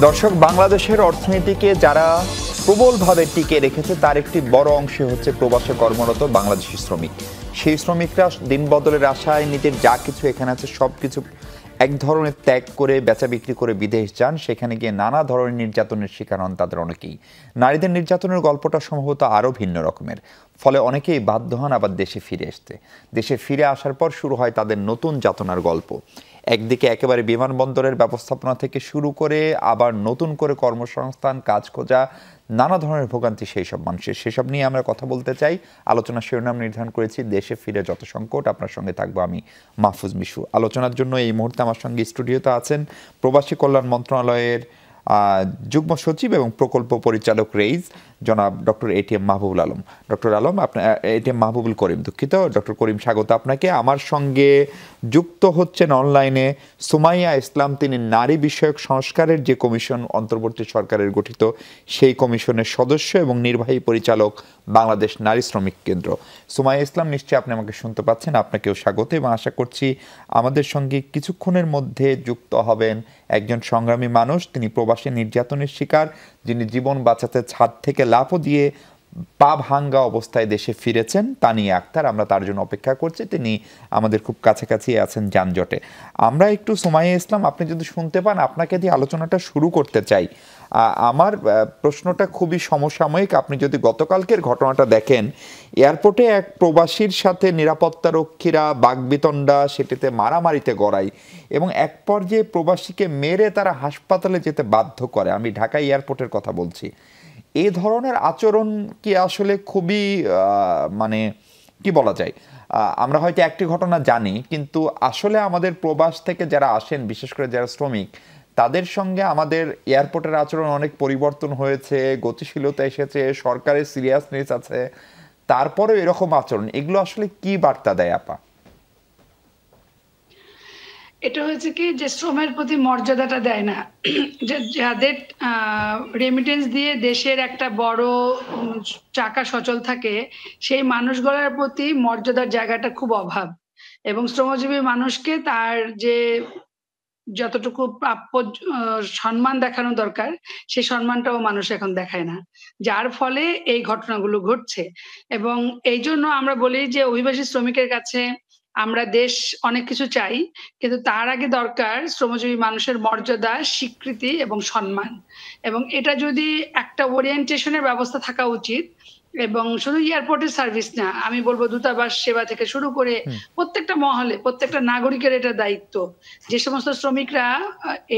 দর্শক, বাংলাদেশের অর্থনীতিকে যারা প্রবলভাবে টিকে রেখেছে তার একটি বড় অংশ হচ্ছে প্রবাসে কর্মরত বাংলাদেশি শ্রমিক। সেই শ্রমিকরা দিন বদলের আশায় নিজের যা কিছু এখানে আছে সব কিছু এক ধরনের ত্যাগ করে বেচা বিক্রি করে বিদেশ যান। সেখানে গিয়ে নানা ধরনের নির্যাতনের শিকার হন তাদের অনেকেই। নারীদের নির্যাতনের গল্পটা সম্ভবত আরও ভিন্ন রকমের। ফলে অনেকেই বাধ্য হন আবার দেশে ফিরে আসতে। দেশে ফিরে আসার পর শুরু হয় তাদের নতুন যাতনার গল্প। একদিকে একেবারে বিমানবন্দরের ব্যবস্থাপনা থেকে শুরু করে আবার নতুন করে কর্মসংস্থান, কাজ খোঁজা, নানা ধরনের ভোগান্তি সেই সব মানুষের। সেসব নিয়ে আমরা কথা বলতে চাই। আলোচনার শিরোনাম নির্ধারণ করেছি দেশে ফিরে যত সংকট। আপনার সঙ্গে থাকবো আমি, মাহফুজ মিশু। আলোচনার জন্য এই মুহূর্তে আমার সঙ্গে স্টুডিওতে আছেন প্রবাসী কল্যাণ মন্ত্রণালয়ের যুগ্ম সচিব এবং প্রকল্প পরিচালক রেইজ জনাব doctor ATM Mahbubul Alam. Doctor Alam, আপনার এটিএম মাহবুবুল করিম, দুঃখিত ডক্টর করিম, স্বাগত আপনাকে। আমার সঙ্গে যুক্ত হচ্ছেন অনলাইনে সুমাইয়া ইসলাম। তিনি নারী বিষয়ক সংস্কারের যে কমিশন অন্তর্বর্তী সরকারের গঠিত সেই কমিশনের সদস্য এবং নির্বাহী পরিচালক বাংলাদেশ নারী শ্রমিক কেন্দ্র। সুমাইয়া ইসলাম, নিশ্চয়ই আপনি আমাকে শুনতে পাচ্ছেন। আপনাকেও স্বাগত এবং আশা করছি আমাদের সঙ্গে কিছুক্ষণের মধ্যে যুক্ত হবেন একজন সংগ্রামী মানুষ। তিনি প্রবাসী নির্যাতনের শিকার, যিনি জীবন বাঁচাতে ছাদ থেকে লাফও দিয়ে পা ভাঙ্গা অবস্থায় দেশে ফিরেছেন, তানিয়া আক্তার। আমরা তার জন্য অপেক্ষা করছি। তিনি আমাদের খুব কাছাকাছি আছেন যানজটে। আমরা একটু সুমাইয়া ইসলাম, আপনি যদি শুনতে পান, আপনাকে দিয়ে আলোচনাটা শুরু করতে চাই। আমার প্রশ্নটা খুবই সমসাময়িক। আপনি যদি গতকালকের ঘটনাটা দেখেন, এয়ারপোর্টে এক প্রবাসীর সাথে নিরাপত্তা রক্ষীরা বাগবিতণ্ডা, সেটিতে মারামারিতে গড়ায় এবং এক পর্যায়ে প্রবাসীকে মেরে তারা হাসপাতালে যেতে বাধ্য করে। আমি ঢাকা এয়ারপোর্টের কথা বলছি। এই ধরনের আচরণ কি আসলে খুবই মানে কি বলা যায়, আমরা হয়তো একটি ঘটনা জানি, কিন্তু আসলে আমাদের প্রবাস থেকে যারা আসেন, বিশেষ করে যারা শ্রমিক, তাদের সঙ্গে আমাদের এয়ারপোর্টের আচরণ অনেক পরিবর্তন হয়েছে, গতিশীলতা এসেছে, সরকারের সিরিয়াসনেস আছে, তারপরেও এরকম আচরণ, এগুলো আসলে কি বার্তা দেয় আপা? এটা হয়েছে কি যে শ্রমের প্রতি মর্যাদাটা দেয় না। যাদের রেমিটেন্স দিয়ে দেশের একটা বড় চাকা সচল থাকে, সেই মানুষগুলোর প্রতি মর্যাদার জায়গাটা খুব অভাব। এবং শ্রমজীবী মানুষকে তার যে যতটুকু প্রাপ্য সম্মান দেখানো দরকার, সেই সম্মানটাও মানুষ এখন দেখায় না। যার ফলে এই ঘটনাগুলো ঘটছে। এবং এইজন্য আমরা বলি যে অভিবাসী শ্রমিকের কাছে আমরা দেশ অনেক কিছু চাই, কিন্তু তার আগে দরকার শ্রমজীবী মানুষের মর্যাদা, স্বীকৃতি এবং সম্মান। এবং এটা যদি একটা ওরিয়েন্টেশনের ব্যবস্থা থাকা উচিত। এবং শুধু এয়ারপোর্টের সার্ভিস না, আমি বলব দূতাবাস সেবা থেকে শুরু করে প্রত্যেকটা মহলে, প্রত্যেকটা নাগরিকের এটা দায়িত্ব। যে সমস্ত শ্রমিকরা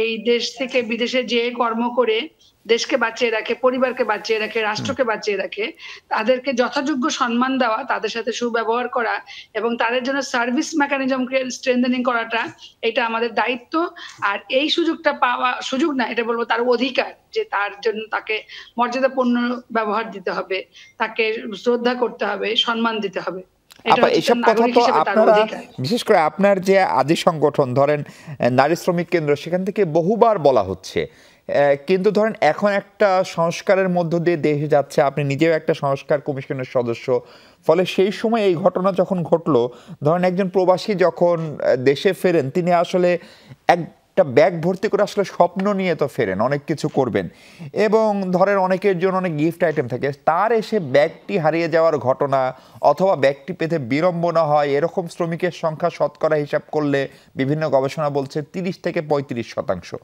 এই দেশ থেকে বিদেশে যেয়ে কর্ম করে দেশকে বাঁচিয়ে রাখে, পরিবারকে বাঁচিয়ে রাখে, রাষ্ট্রকে বাঁচিয়ে রাখে, তাদেরকে যথাযোগ্য সম্মান দেওয়া, তাদের সাথে সুব্যবহার করা এবং তাদের জন্য সার্ভিস মেকানিজম স্ট্রেংথেনিং করাটা, এটা আমাদের দায়িত্ব। আর এই সুযোগটা পাওয়া, সুযোগ না, এটা বলবো তার অধিকার, যে তার জন্য তাকে মর্যাদাপূর্ণ ব্যবহার দিতে হবে, তাকে শ্রদ্ধা করতে হবে, সম্মান দিতে হবে। এইসব কথা তো আপনারা, বিশেষ করে আপনার যে আদি সংগঠন ধরেন নারী শ্রমিক কেন্দ্র, সেখান থেকে বহুবার বলা হচ্ছে, কিন্তু ধরেন এখন একটা সংস্কারের মধ্য দিয়ে দেশে যাচ্ছে, আপনি নিজেও একটা সংস্কার কমিশনের সদস্য। ফলে সেই সময় এই ঘটনা যখন ঘটলো, ধরেন একজন প্রবাসী যখন দেশে ফেরেন, তিনি আসলে একটা ব্যাগ ভর্তি করে আসলে স্বপ্ন নিয়ে তো ফেরেন, অনেক কিছু করবেন এবং ধরেন অনেকের জন্য অনেক গিফট আইটেম থাকে। তার এসে ব্যাগটি হারিয়ে যাওয়ার ঘটনা অথবা ব্যাগটি পেতে বিড়ম্বনা হয়, এরকম শ্রমিকের সংখ্যা শতকরা হিসাব করলে বিভিন্ন গবেষণা বলছে 30 থেকে 35%।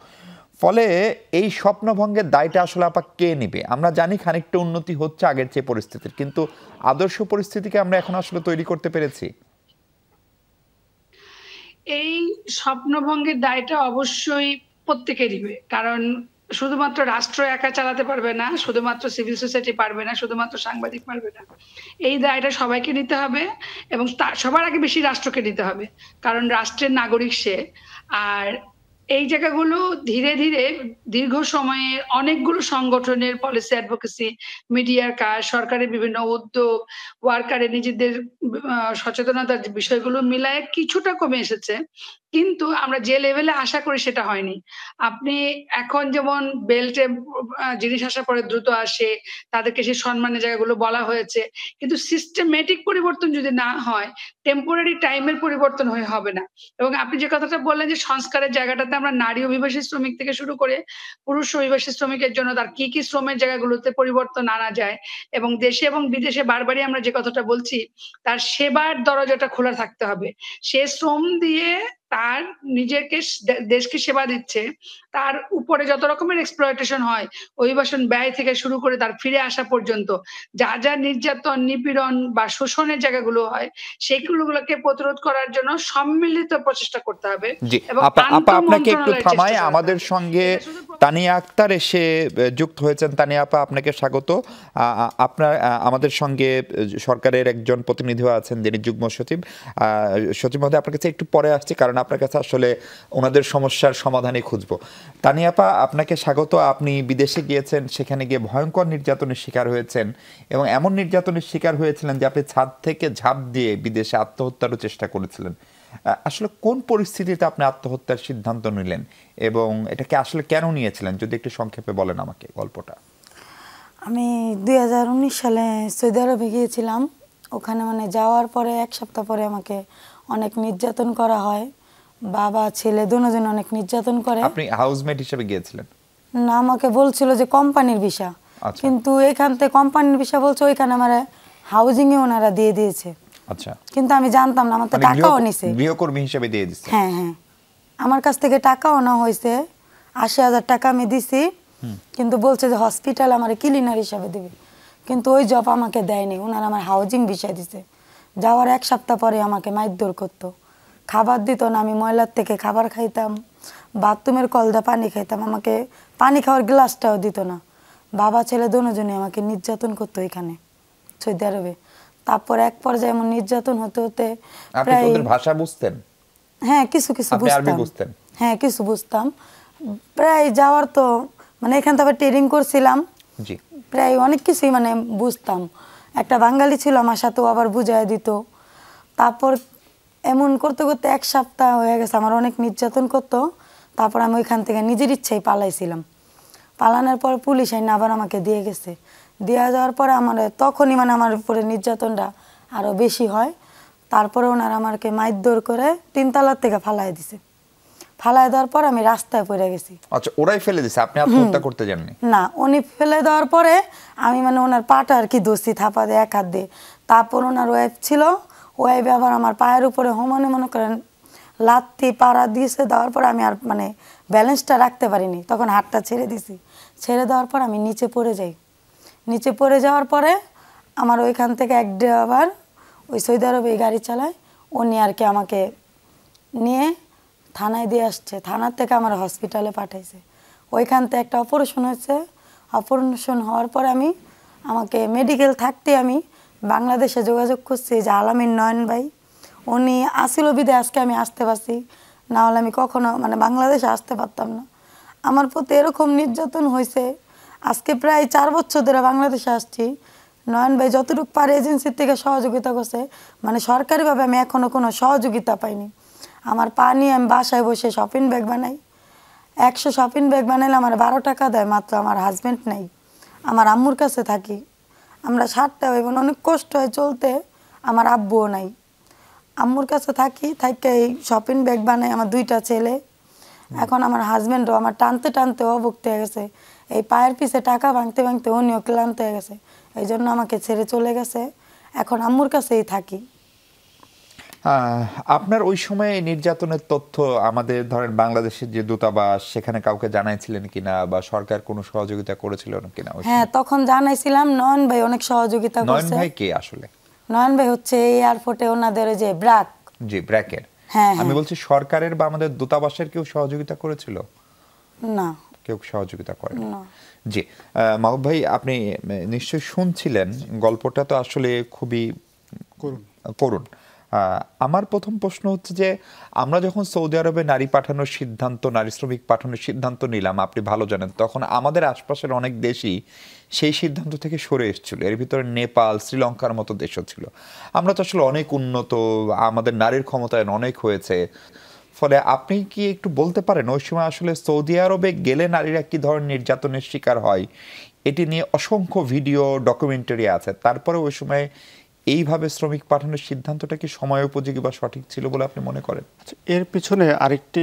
ফলে এই স্বপ্নভঙ্গের দায়টা আসলে আপা কে নেবে? আমরা জানি খানিকটা উন্নতি হচ্ছে আগের চেয়ে পরিস্থিতির, কিন্তু আদর্শ পরিস্থিতিকে আমরা এখন আসলে তৈরি করতে পেরেছি? এই স্বপ্নভঙ্গের দায়টা অবশ্যই প্রত্যেকে নিবে। কারণ শুধুমাত্র রাষ্ট্র একা চালাতে পারবে না, শুধুমাত্র সিভিল সোসাইটি পারবে না, শুধুমাত্র সাংবাদিক পারবে না। এই দায়টা সবাইকে নিতে হবে এবং সবার আগে বেশি রাষ্ট্রকে নিতে হবে। কারণ রাষ্ট্রের নাগরিক সে। আর এই জায়গাগুলো ধীরে ধীরে দীর্ঘ সময়ে অনেকগুলো সংগঠনের পলিসি অ্যাডভোকেসি, মিডিয়ার কাজ, সরকারের বিভিন্ন উদ্যোগ, ওয়ার্কারের নিজেদের সচেতনতার বিষয়গুলো মিলায়ে কিছুটা কমে এসেছে। কিন্তু আমরা যে লেভেলে আশা করি সেটা হয়নি। আপনি এখন যেমন বেল্টে জিনিস আসার পরে দ্রুত আসে, তাদেরকে সেই সম্মানের জায়গাগুলো বলা হয়েছে। কিন্তু সিস্টেমেটিক পরিবর্তন যদি না হয়, টেম্পোরারি টাইমের পরিবর্তন হয়ে হবে না। এবং আপনি যে কথাটা বললেন যে সংস্কারের জায়গাটাতে আমরা নারী অভিবাসী শ্রমিক থেকে শুরু করে পুরুষ অভিবাসী শ্রমিকের জন্য তার কি শ্রমের জায়গাগুলোতে পরিবর্তন আনা যায় এবং দেশে এবং বিদেশে বারবারই আমরা যে কথাটা বলছি, তার সেবার দরজাটা খোলা থাকতে হবে। সে শ্রম দিয়ে তার নিজেকে দেশকে সেবা দিচ্ছে। তার উপরে যত রকমের exploitation হয়, অভিবাসন ব্যয় থেকে শুরু করে তার ফিরে আসা পর্যন্ত যা নির্যাতন, নিপীড়ন বা শোষণের জায়গাগুলো হয়, সেগুলোকে প্রতিরোধ করার জন্য সম্মিলিত প্রচেষ্টা করতে হবে জি এবং আপা আপা আন্তঃ আপনাকে একটু মন্ত্রণালয়ের চেষ্টা থামাই, চালাতে আমাদের হবে। সঙ্গে এটা শুধু তানিয়া আক্তার এসে যুক্ত হয়েছেন। তানিয়া আপা, আপনাকে স্বাগত। আপনার আমাদের সঙ্গে সরকারের একজন প্রতিনিধিও আছেন যিনি যুগ্ম সচিব। সচিব মহোদয়, আপনার কাছে একটু পরে আসছি, কারণ আপনার কাছে আসলে ওনাদের সমস্যার সমাধানই খুঁজবো। তানিয়া আপা, আপনাকে স্বাগত। আপনি বিদেশে গিয়েছেন, সেখানে গিয়ে ভয়ঙ্কর নির্যাতনের শিকার হয়েছেন এবং এমন নির্যাতনের শিকার হয়েছিলেন যে আপনি ছাদ থেকে ঝাঁপ দিয়ে বিদেশে আত্মহত্যারও চেষ্টা করেছিলেন। আসলে কোন পরিস্থিতিতে আপনি আত্মহত্যার সিদ্ধান্ত নিলেন এবং এটাকে আসলে কেন নিয়েছিলেন, যদি একটু সংক্ষেপে বলেন আমাকে গল্পটা। আমি 2019 সালে সৌদি আরবে গিয়েছিলাম। ওখানে মানে যাওয়ার পরে 1 সপ্তাহ পরে আমাকে অনেক নির্যাতন করা হয়। বাবা ছেলে দুজন অনেক নির্যাতন করে। আপনি হাউসমেট হিসেবে গিয়েছিলেন? না, আমাকে বলছিল যে কোম্পানির ভিসা, আচ্ছা। কিন্তু এখান থেকে কোম্পানির ভিসা বলছে ওইখানে আমার হাউজিং এ ওনারা দিয়ে দিয়েছে। আচ্ছা। কিন্তু আমি জানতাম না, আমার তো মানে টাকাও নিছে। গৃহকর্মী হিসেবে দিয়ে দিচ্ছে? হ্যাঁ হ্যাঁ, আমার কাছ থেকে টাকাও না হয়েছে। 80,000 টাকা আমি দিছি, কিন্তু বলছে যে হসপিটাল আমার ক্লিনার হিসাবে দেবে, কিন্তু ওই জব আমাকে দেয়নি। ওনারা আমার হাউজিং বিষয় দিছে। যাওয়ার 1 সপ্তাহ পরে আমাকে মারধর করতো, খাবার দিত না। আমি ময়লার থেকে খাবার খাইতাম, বাথরুমের কল দিয়ে পানি খাইতাম, আমাকে পানি খাওয়ার গ্লাসটাও দিত না। বাবা ছেলে দুজনে আমাকে নির্যাতন করতো এখানে সৌদি আরবে। তারপর এক পর্যায়ে এমন নির্যাতন হতে হতে আপনি কি ওদের ভাষা বুঝতেন? হ্যাঁ, কিছু কিছু আপনি আরবি বুঝতেন? হ্যাঁ, কিছু বুঝতাম। প্রায় যাওয়ার তো মানে এখান থেকে ট্রেনিং করছিলাম, জি। প্রায় অনেক কিছুই মানে বুঝতাম। একটা বাঙালি ছিল আমার সাথে, ও আবার বুঝাই দিত। তারপর এমন করতে করতে 1 সপ্তাহ হয়ে গেছে, আমার অনেক নির্যাতন করতো। তারপর আমি ওইখান থেকে নিজের ইচ্ছাই পালাইছিলাম। পালানোর পর পুলিশ আইন আবার আমাকে দিয়ে গেছে। দেওয়া যাওয়ার পরে আমার তখনই মানে আমার উপরে নির্যাতনটা আরও বেশি হয়। তারপরে ওনারা আমাকে মারধর করে 3 তলার থেকে ফালাই দিছে। ফালাই দেওয়ার পর আমি রাস্তায় পড়ে গেছি। আচ্ছা, ওরাই ফেলে দিছে, আপনি আত্মহত্যা করতে যাননি? না, উনি ফেলে দেওয়ার পরে আমি মানে ওনার পাটা আর কি ধরছি থাপা দিয়ে, 1 হাত দিয়ে। তারপর ওনার ওয়াইফ ছিল, ওয়াইফ আবার আমার পায়ের উপরে মনে করেন লাত্তি পাড়া দিয়েছে। দেওয়ার পর আমি আর মানে ব্যালেন্সটা রাখতে পারিনি, তখন হাতটা ছেড়ে দিছি। ছেড়ে দেওয়ার পর আমি নিচে পড়ে যাই। নিচে পড়ে যাওয়ার পরে আমার ওইখান থেকে এক ড্রাইভার ওই সৌদি আরবে গাড়ি চালায়, উনি আর কি আমাকে নিয়ে থানায় দিয়ে আসছে। থানার থেকে আমার হসপিটালে পাঠাইছে। ওইখান থেকে একটা অপারেশন হয়েছে। অপারেশন হওয়ার পর আমাকে মেডিকেল থাকতে আমি বাংলাদেশে যোগাযোগ করছি যে আলামিন নয়ন ভাই, উনি আসিল বিদায় আজকে আমি আসতে পারছি, না হলে আমি কখনো মানে বাংলাদেশে আসতে পারতাম না। আমার প্রতি এরকম নির্যাতন হয়েছে। আজকে প্রায় 4 বছর ধরে বাংলাদেশে আসছি। নয়ন ভাই যতটুকু পারে এজেন্সির থেকে সহযোগিতা করছে, মানে সরকারিভাবে আমি এখনো কোনো সহযোগিতা পাইনি। আমার পা নিয়ে আমি বাসায় বসে শপিং ব্যাগ বানাই। 100 শপিং ব্যাগ বানাইলে আমার 12 টাকা দেয় মাত্র। আমার হাজব্যান্ড নাই, আমার আম্মুর কাছে থাকি। আমরা 7টা ভাই বোন, অনেক কষ্ট হয় চলতে। আমার আব্বুও নাই, আম্মুর কাছে থাকি। এই শপিং ব্যাগ বানাই। আমার 2টা ছেলে। এখন আমার হাজব্যান্ডও আমার টানতে টানতে অভুক্ত হয়ে গেছে। এই পায়ের পিছে টাকা ভাঙতে ভাঙতে উনিও ক্লান্ত হয়ে গেছে, এই জন্য আমাকে ছেড়ে চলে গেছে। এখন আম্মুর কাছেই থাকি। আপনার ওই সময় নির্যাতনের তথ্য আমাদের ধরেন বাংলাদেশের যে দূতাবাস, সেখানে কাউকে জানাইছিলেন কিনা বা সরকার কোনো সহযোগিতা করেছিল কিনা? হ্যাঁ, তখন জানাইছিলাম। নয়ন ভাই অনেক সহযোগিতা করছে। নয়ন ভাই কে আসলে? নয়ন ভাই হচ্ছে এয়ারপোর্টে ওনাদের যে ব্র্যাক। জি, ব্র্যাকের। হ্যাঁ, আমি বলছি সরকারের বা আমাদের দূতাবাসের কেউ সহযোগিতা করেছিল? না, কেউ সহযোগিতা করে না। জি। মাহবুব ভাই, আপনি নিশ্চয়ই শুনছিলেন গল্পটা, তো আসলে খুবই করুণ। আমার প্রথম প্রশ্ন হচ্ছে যে আমরা যখন সৌদি আরবে নারী পাঠানোর সিদ্ধান্ত, নারী শ্রমিক পাঠানোর সিদ্ধান্ত নিলাম, আপনি ভালো জানেন, তখন আমাদের আশপাশের অনেক দেশই সেই সিদ্ধান্ত থেকে সরে এসেছিল। এর ভিতরে নেপাল, শ্রীলঙ্কার মতো দেশও ছিল। আমরা তো আসলে অনেক উন্নত, আমাদের নারীর ক্ষমতায়ন অনেক হয়েছে। ফলে আপনি কি একটু বলতে পারেন ওই সময় আসলে সৌদি আরবে গেলে নারীরা কি ধরনের নির্যাতনের শিকার হয়? এটি নিয়ে অসংখ্য ভিডিও ডকুমেন্টারি আছে। তারপরে ওই সময় এইভাবে শ্রমিক পাঠানোর সিদ্ধান্তটা কি সময় উপযোগী বা সঠিক ছিল বলে আপনি মনে করেন? এর পিছনে আরেকটি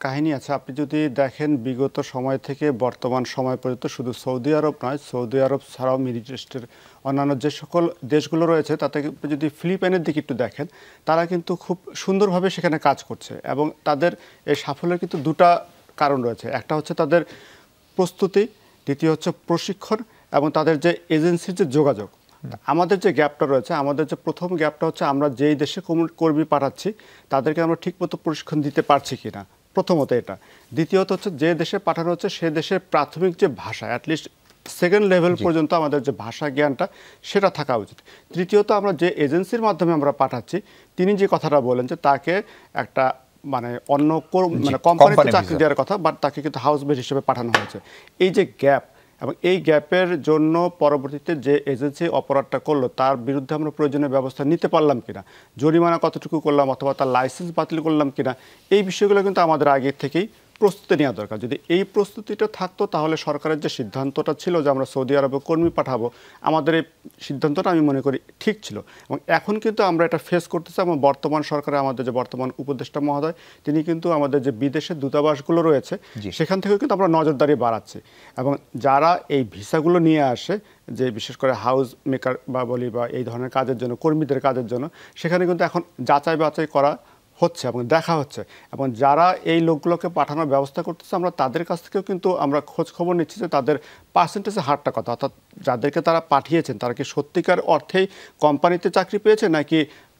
কাহিনী আছে। আপনি যদি দেখেন বিগত সময় থেকে বর্তমান সময় পর্যন্ত শুধু সৌদি আরব নয়, সৌদি আরব ছাড়াও মিডল ইস্টের অন্যান্য যে সকল দেশগুলো রয়েছে তাতে যদি ফিলিপাইনের দিকে একটু দেখেন, তারা কিন্তু খুব সুন্দরভাবে সেখানে কাজ করছে এবং তাদের এই সাফল্যের কিন্তু দুটা কারণ রয়েছে। একটা হচ্ছে তাদের প্রস্তুতি, দ্বিতীয় হচ্ছে প্রশিক্ষণ এবং তাদের যে এজেন্সির যে যোগাযোগ। আমাদের যে গ্যাপটা রয়েছে, আমাদের যে প্রথম গ্যাপটা হচ্ছে আমরা যেই দেশে কর্মী পাঠাচ্ছি তাদেরকে আমরা ঠিকমতো প্রশিক্ষণ দিতে পারছি কিনা, প্রথমত এটা। দ্বিতীয়ত হচ্ছে যে দেশে পাঠানো হচ্ছে সে দেশের প্রাথমিক যে ভাষা, অ্যাটলিস্ট সেকেন্ড লেভেল পর্যন্ত আমাদের যে ভাষা জ্ঞানটা সেটা থাকা উচিত। তৃতীয়ত আমরা যে এজেন্সির মাধ্যমে আমরা পাঠাচ্ছি তিনি যে কথাটা বলেন যে তাকে একটা মানে অন্য কোম্পানিতে চাকরি দেওয়ার কথা, বাট তাকে কিন্তু হাউস মেট হিসেবে পাঠানো হয়েছে। এই যে গ্যাপ, এবং এই গ্যাপের জন্য পরবর্তীতে যে এজেন্সি অপরাধটা করলো তার বিরুদ্ধে আমরা প্রয়োজনীয় ব্যবস্থা নিতে পারলাম কিনা, জরিমানা কতটুকু করলাম অথবা তার লাইসেন্স বাতিল করলাম কিনা, এই বিষয়গুলো কিন্তু আমাদের আগে থেকেই প্রস্তুতি নেওয়া দরকার। যদি এই প্রস্তুতিটা থাকতো তাহলে সরকারের যে সিদ্ধান্তটা ছিল যে আমরা সৌদি আরবে কর্মী পাঠাবো, আমাদের এই সিদ্ধান্তটা আমি মনে করি ঠিক ছিল। এবং এখন কিন্তু আমরা এটা ফেস করতেছি এবং বর্তমান সরকারে আমাদের যে বর্তমান উপদেষ্টা মহোদয় তিনি কিন্তু আমাদের যে বিদেশের দূতাবাসগুলো রয়েছে সেখান থেকেও কিন্তু আমরা নজরদারি বাড়াচ্ছি। এবং যারা এই ভিসাগুলো নিয়ে আসে, যে বিশেষ করে হাউস মেকার বা বলি বা এই ধরনের কাজের জন্য, কর্মীদের কাজের জন্য, সেখানে কিন্তু এখন যাচাই বাছাই করা হচ্ছে এবং দেখা হচ্ছে। এবং যারা এই লোকগুলোকে পাঠানোর ব্যবস্থা করতেছে আমরা তাদের কাছ থেকেও কিন্তু আমরা খোঁজ খবর নিচ্ছি যে তাদের পার্সেন্টেজের হারটা কত, অর্থাৎ যাদেরকে তারা পাঠিয়েছেন তারা কি সত্যিকার অর্থেই কোম্পানিতে চাকরি পেয়েছে নাকি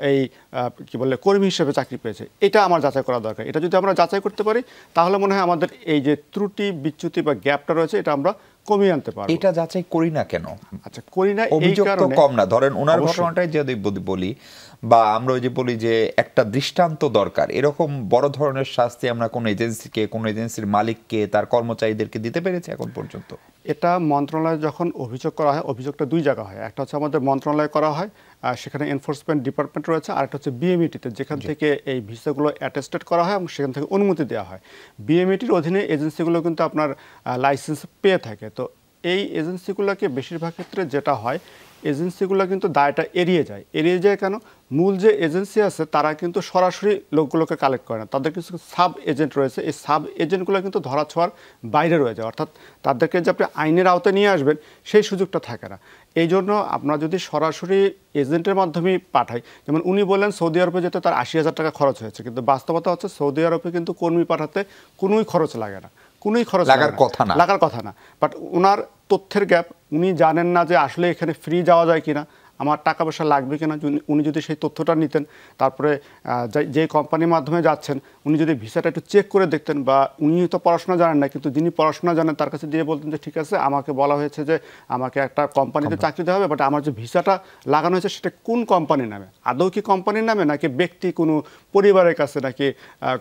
এই কি বলে কর্মী হিসেবে চাকরি পেয়েছে, এটা আমার যাচাই করা দরকার। এটা যদি আমরা যাচাই করতে পারি তাহলে মনে হয় আমাদের এই যে ত্রুটি বিচ্যুতি বা গ্যাপটা রয়েছে এটা আমরা কমিয়ে আনতে পারবো। এটা যাচাই করি না কেন? আচ্ছা, করি না এই কারণে, কম না ধরেন ওনার ঘটনাটাই যদি বলি বা আমরা ওই যে বলি যে একটা দৃষ্টান্ত দরকার, এরকম বড় ধরনের শাস্তি আমরা কোন এজেন্সিকে, কোন এজেন্সির মালিককে, তার কর্মচারীদেরকে দিতে পেরেছি এখন পর্যন্ত? এটা মন্ত্রণালয়ে যখন অভিযোগ করা হয়, অভিযোগটা দুই জায়গা হয়। একটা হচ্ছে আমাদের মন্ত্রণালয়ে করা হয়, সেখানে এনফোর্সমেন্ট ডিপার্টমেন্ট রয়েছে, আর একটা হচ্ছে বিএমইটিতে যেখান থেকে এই ভিসাগুলো অ্যাটেস্টেড করা হয় এবং সেখান থেকে অনুমতি দেওয়া হয়। বিএমইটির অধীনে এজেন্সিগুলো কিন্তু আপনার লাইসেন্স পেয়ে থাকে। তো এই এজেন্সিগুলোকে বেশিরভাগ ক্ষেত্রে যেটা হয়, এজেন্সিগুলো কিন্তু দায়টা এড়িয়ে যায় কেন? মূল যে এজেন্সি আছে তারা কিন্তু সরাসরি লোকগুলোকে কালেক্ট করে না, তাদের কিছু সাব এজেন্ট রয়েছে। এই সাব এজেন্টগুলো কিন্তু ধরা ছোঁয়ার বাইরে রয়ে যায়, অর্থাৎ তাদেরকে যে আপনি আইনের আওতায় নিয়ে আসবেন সেই সুযোগটা থাকে না। এই জন্য আপনারা যদি সরাসরি এজেন্টের মাধ্যমে পাঠাই, যেমন উনি বললেন সৌদি আরবে যেতে তার ৮০,০০০ টাকা খরচ হয়েছে, কিন্তু বাস্তবতা হচ্ছে সৌদি আরবে কিন্তু কর্মী পাঠাতে কোনোই খরচ লাগে না, কোনোই খরচ লাগার কথা না। বাট ওনার তথ্যের গ্যাপ, উনি জানেন না যে আসলে এখানে ফ্রি যাওয়া যায় কিনা, আমার টাকা পয়সা লাগবে কিনা। উনি যদি সেই তথ্যটা নিতেন, তারপরে যে কোম্পানির মাধ্যমে যাচ্ছেন উনি যদি ভিসাটা একটু চেক করে দেখতেন, বা উনি তো পড়াশোনা জানেন না কিন্তু যিনি পড়াশোনা জানেন তার কাছে দিয়ে বলতেন যে ঠিক আছে আমাকে বলা হয়েছে যে আমাকে একটা কোম্পানিতে চাকরি দেওয়া হবে, বাট আমার যে ভিসাটা লাগানো হয়েছে সেটা কোন কোম্পানির নামে, আদৌ কি কোম্পানির নামে নাকি ব্যক্তি কোনো পরিবারের কাছে নাকি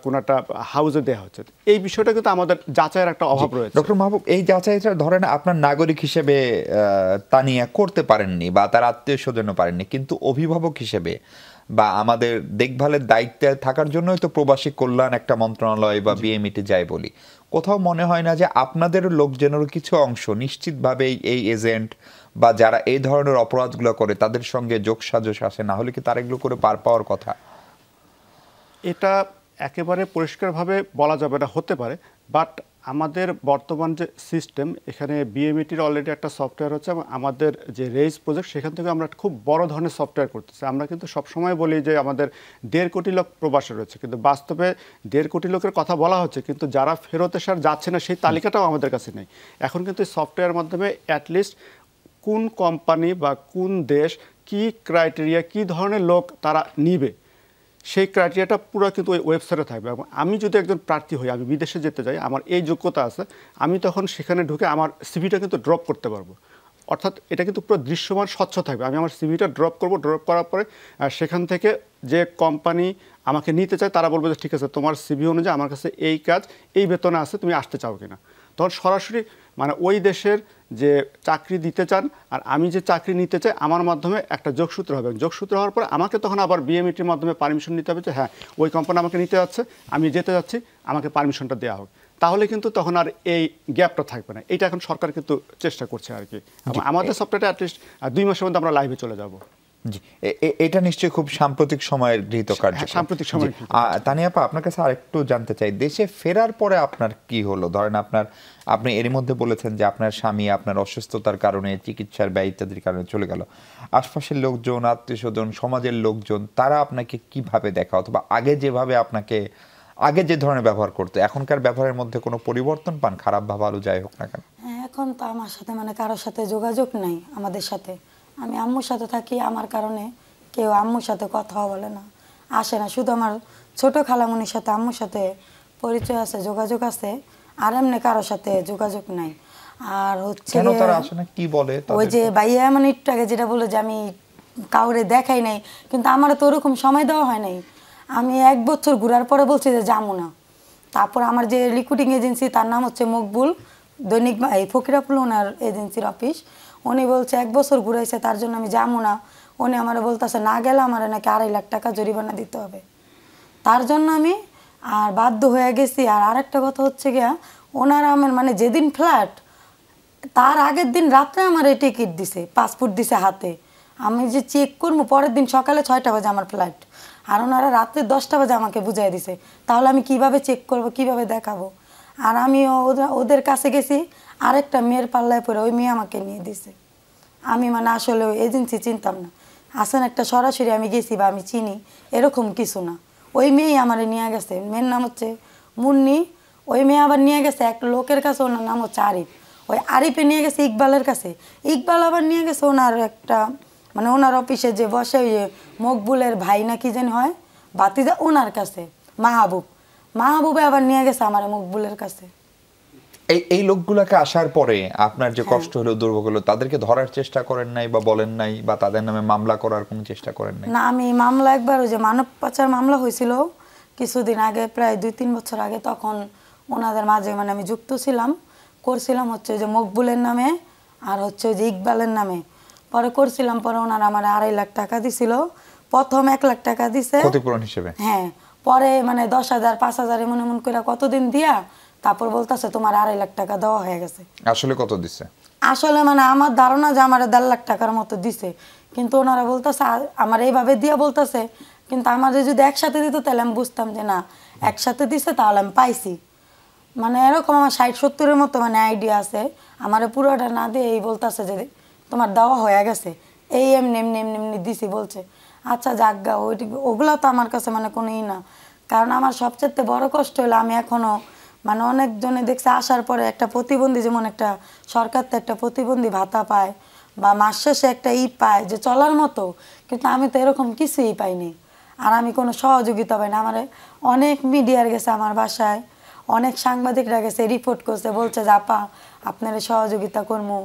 কোনো একটা হাউসে দেওয়া হচ্ছে, এই বিষয়টা কিন্তু আমাদের যাচাইয়ের একটা অভাব রয়েছে। ডক্টর মাহবুব, এই যাচাইটা ধরেন আপনার নাগরিক হিসেবে তানিয়া করতে পারেননি বা তার আত্মীয় স্বজনও পারেননি, কিন্তু অভিভাবক হিসেবে বা আমাদের দেখভালের দায়িত্বে থাকার জন্যই তো প্রবাসী কল্যাণ একটা মন্ত্রণালয় বা বিএমইটি যায় বলি। কোথাও মনে হয় না যে আপনাদের লোকজনেরও কিছু অংশ নিশ্চিতভাবে এই এজেন্ট বা যারা এই ধরনের অপরাধগুলো করে তাদের সঙ্গে যোগসাজশ আসে? না হলে কি তার এগুলো করে পার পাওয়ার কথা? এটা একেবারে পরিষ্কারভাবে বলা যাবে না, হতে পারে, বাট আমাদের বর্তমান যে সিস্টেম, এখানে বিএমইটির অলরেডি একটা সফটওয়্যার হচ্ছে এবং আমাদের যে রেইজ প্রজেক্ট সেখান থেকে আমরা খুব বড় ধরনের সফটওয়্যার করতেছি। আমরা কিন্তু সবসময় বলি যে আমাদের 1.5 কোটি লোক প্রবাসে রয়েছে, কিন্তু বাস্তবে 1.5 কোটি লোকের কথা বলা হচ্ছে, কিন্তু যারা ফেরত এসার যাচ্ছে না সেই তালিকাটাও আমাদের কাছে নেই। এখন কিন্তু এই সফটওয়্যারের মাধ্যমে অ্যাটলিস্ট কোন কোম্পানি বা কোন দেশ কি ক্রাইটেরিয়া, কি ধরনের লোক তারা নিবে, সেই ক্রাইটেরিয়াটা পুরো কিন্তু ওই ওয়েবসাইটে থাকবে। এবং আমি যদি একজন প্রার্থী হই, আমি বিদেশে যেতে চাই, আমার এই যোগ্যতা আছে, আমি তখন সেখানে ঢুকে আমার সিভিটা কিন্তু ড্রপ করতে পারবো। অর্থাৎ এটা কিন্তু পুরো দৃশ্যমান স্বচ্ছ থাকবে। আমি আমার সিভিটা ড্রপ করব, ড্রপ করার পরে সেখান থেকে যে কোম্পানি আমাকে নিতে চায় তারা বলবে যে ঠিক আছে তোমার সিভি অনুযায়ী আমার কাছে এই কাজ এই বেতনে আছে, তুমি আসতে চাও কিনা। তখন সরাসরি মানে ওই দেশের যে চাকরি দিতে চান আর আমি যে চাকরি নিতে চাই আমার মাধ্যমে একটা যোগসূত্র হবে, যোগসূত্র হওয়ার পরে আমাকে তখন আবার বিএমইটির মাধ্যমে পারমিশন নিতে হবে যে হ্যাঁ ওই কোম্পানি আমাকে নিতে যাচ্ছে, আমি যেতে যাচ্ছি, আমাকে পারমিশনটা দেওয়া হোক। তাহলে কিন্তু তখন আর এই গ্যাপটা থাকবে না। এটা এখন সরকার কিন্তু চেষ্টা করছে আর কি। আমাদের সফটওয়্যারটা অ্যাটলিস্ট 2 মাসের মধ্যে আমরা লাইভে চলে যাব। জি, এটা নিশ্চয়ই খুব সাম্প্রতিক সময়ের গৃহীত কার্য। সাম্প্রতিক সময়। তানিয়া আপা, আপনার কাছে আরেকটু জানতে চাই, দেশে ফেরার পরে আপনার কি হলো? ধরেন আপনি এর মধ্যে বলেছেন যে আপনার স্বামী আপনার অসুস্থতার কারণে, চিকিৎসার ব্যয় ইত্যাদির কারণে চলে গেল। আশপাশের লোকজন, আত্মীয় স্বজন, সমাজের লোকজন, তারা আপনাকে কিভাবে দেখা, অথবা আগে যেভাবে আপনাকে আগে যে ধরনের ব্যবহার করতো, এখনকার ব্যবহারের মধ্যে কোনো পরিবর্তন পান, খারাপ বা ভালো যাই হোক না কেন? হ্যাঁ, এখন তো আমার সাথে মানে কারোর সাথে যোগাযোগ নাই আমাদের সাথে। আমি আম্মুর সাথে থাকি, আমার কারণে কেউ আম্মুর সাথে কথাও বলে না, আসে না। শুধু আমার ছোট খালামুনির সাথে আম্মুর সাথে পরিচয় আছে, যোগাযোগ আছে, আর এমনি কারোর সাথে যোগাযোগ নাই। আর হচ্ছে কেন তারা আসে না, কি বলে? ওই যে ভাইয়া মানে একটু আগে যেটা বলে যে আমি কাউরে দেখাই নাই, কিন্তু আমার তো ওরকম সময় দেওয়া হয় নাই। আমি 1 বছর ঘোরার পরে বলছি যে যাবো না। তারপর আমার যে রিক্রুটিং এজেন্সি, তার নাম হচ্ছে মকবুল, দৈনিক এই ফকিরাপুল ওনার এজেন্সির অফিস। উনি বলছে 1 বছর ঘুরাইছে, তার জন্য আমি যাবো না। উনি আমার বলতেছে না গেলে আমার নাকি 2.5 লাখ টাকা জরিমানা দিতে হবে। তার জন্য আমি আর বাধ্য হয়ে গেছি। আর আরেকটা কথা হচ্ছে গিয়া, ওনারা আমার মানে যেদিন ফ্ল্যাট, তার আগের দিন রাত্রে আমার এই টিকিট দিছে, পাসপোর্ট দিছে হাতে। আমি যে চেক করবো পরের দিন সকালে 6টা বাজে আমার ফ্লাইট, আর ওনারা রাত্রে 10টা বাজে আমাকে বুঝাই দিছে। তাহলে আমি কিভাবে চেক করব, কিভাবে দেখাবো? আর আমি ওদের কাছে গেছি, আরেকটা মেয়ের পাল্লায় পড়ে ওই মেয়ে আমাকে নিয়ে দিছে। আমি মানে আসলে ওই এজেন্সি চিনতাম না, আসেন একটা সরাসরি আমি গেছি বা আমি চিনি এরকম কিছু না। ওই মেয়েই আমার নিয়ে গেছে, মেয়ের নাম হচ্ছে মুন্নি। ওই মেয়ে আবার নিয়ে গেছে এক লোকের কাছে, ওনার নাম হচ্ছে আরিফ। ওই আরিফে নিয়ে গেছে ইকবালের কাছে, ইকবাল আবার নিয়ে গেছে ওনার একটা মানে ওনার অফিসে যে বসে ওই মকবুলের ভাই না কি জানি হয় ভাতিজা, ওনার কাছে মাহবুবে আবার নিয়ে গেছে আমার মকবুলের কাছে। এই লোকগুলাকে আসার পরে আপনার যে কষ্ট হলো, দুর্ভোগ হলো, তাদেরকে ধরার চেষ্টা করেন নাই বা বলেন নাই, বা তাদের নামে মামলা করার কোনো চেষ্টা করেন নাই? না, আমি মামলা একবার ওই যে মানব পাচার মামলা হয়েছিল কিছুদিন আগে, প্রায় 2-3 বছর আগে, তখন ওনাদের মাঝে মানে আমি যুক্ত ছিলাম, করছিলাম হচ্ছে যে মকবুলের নামে আর হচ্ছে যে ইকবালের নামে। পরে করছিলাম, পরে ওনারা আমার 2.5 লাখ টাকা দিছিল। প্রথম 1 লাখ টাকা দিছে ক্ষতিপূরণ হিসেবে, হ্যাঁ। পরে মানে 10,000 5,000 এমন এমন করে কতদিন দিয়া তারপর বলতেছে তোমার 2.5 লাখ টাকা দেওয়া হয়ে গেছে। আসলে কত দিছে? আসলে মানে আমার ধারণা যে আমার 1.5 লাখ টাকার মতো দিছে, কিন্তু ওনারা বলতেছে আমার এইভাবে দিয়া বলতেছে, কিন্তু আমার যদি একসাথে দিত তাহলে আমি বুঝতাম যে না একসাথে দিছে, তাহলে আমি পাইছি। মানে এরকম আমার 60-70-এর মতো মানে আইডিয়া আছে। আমার পুরোটা না দিয়ে এই বলতেছে যে তোমার দেওয়া হয়ে গেছে, এই এমনি এমনি এমনি এমনি দিছি বলছে। আচ্ছা যাজ্ঞা, ওগুলো তো আমার কাছে মানে কোনোই না। কারণ আমার সবচেয়ে বড় কষ্ট হলো আমি এখনো মানে অনেকজনে দেখছে আসার পরে একটা প্রতিবন্ধী, যেমন একটা সরকার তো একটা প্রতিবন্ধী ভাতা পায় বা মাস শেষে একটা পায় যে চলার মতো, কিন্তু আমি তো এরকম কিছুই পাইনি। আর আমি কোনো সহযোগিতা পাই না। আমার অনেক মিডিয়ার গেছে আমার বাসায়, অনেক সাংবাদিকরা গেছে, রিপোর্ট করছে, বলছে যে আপা আপনারা সহযোগিতা করবো,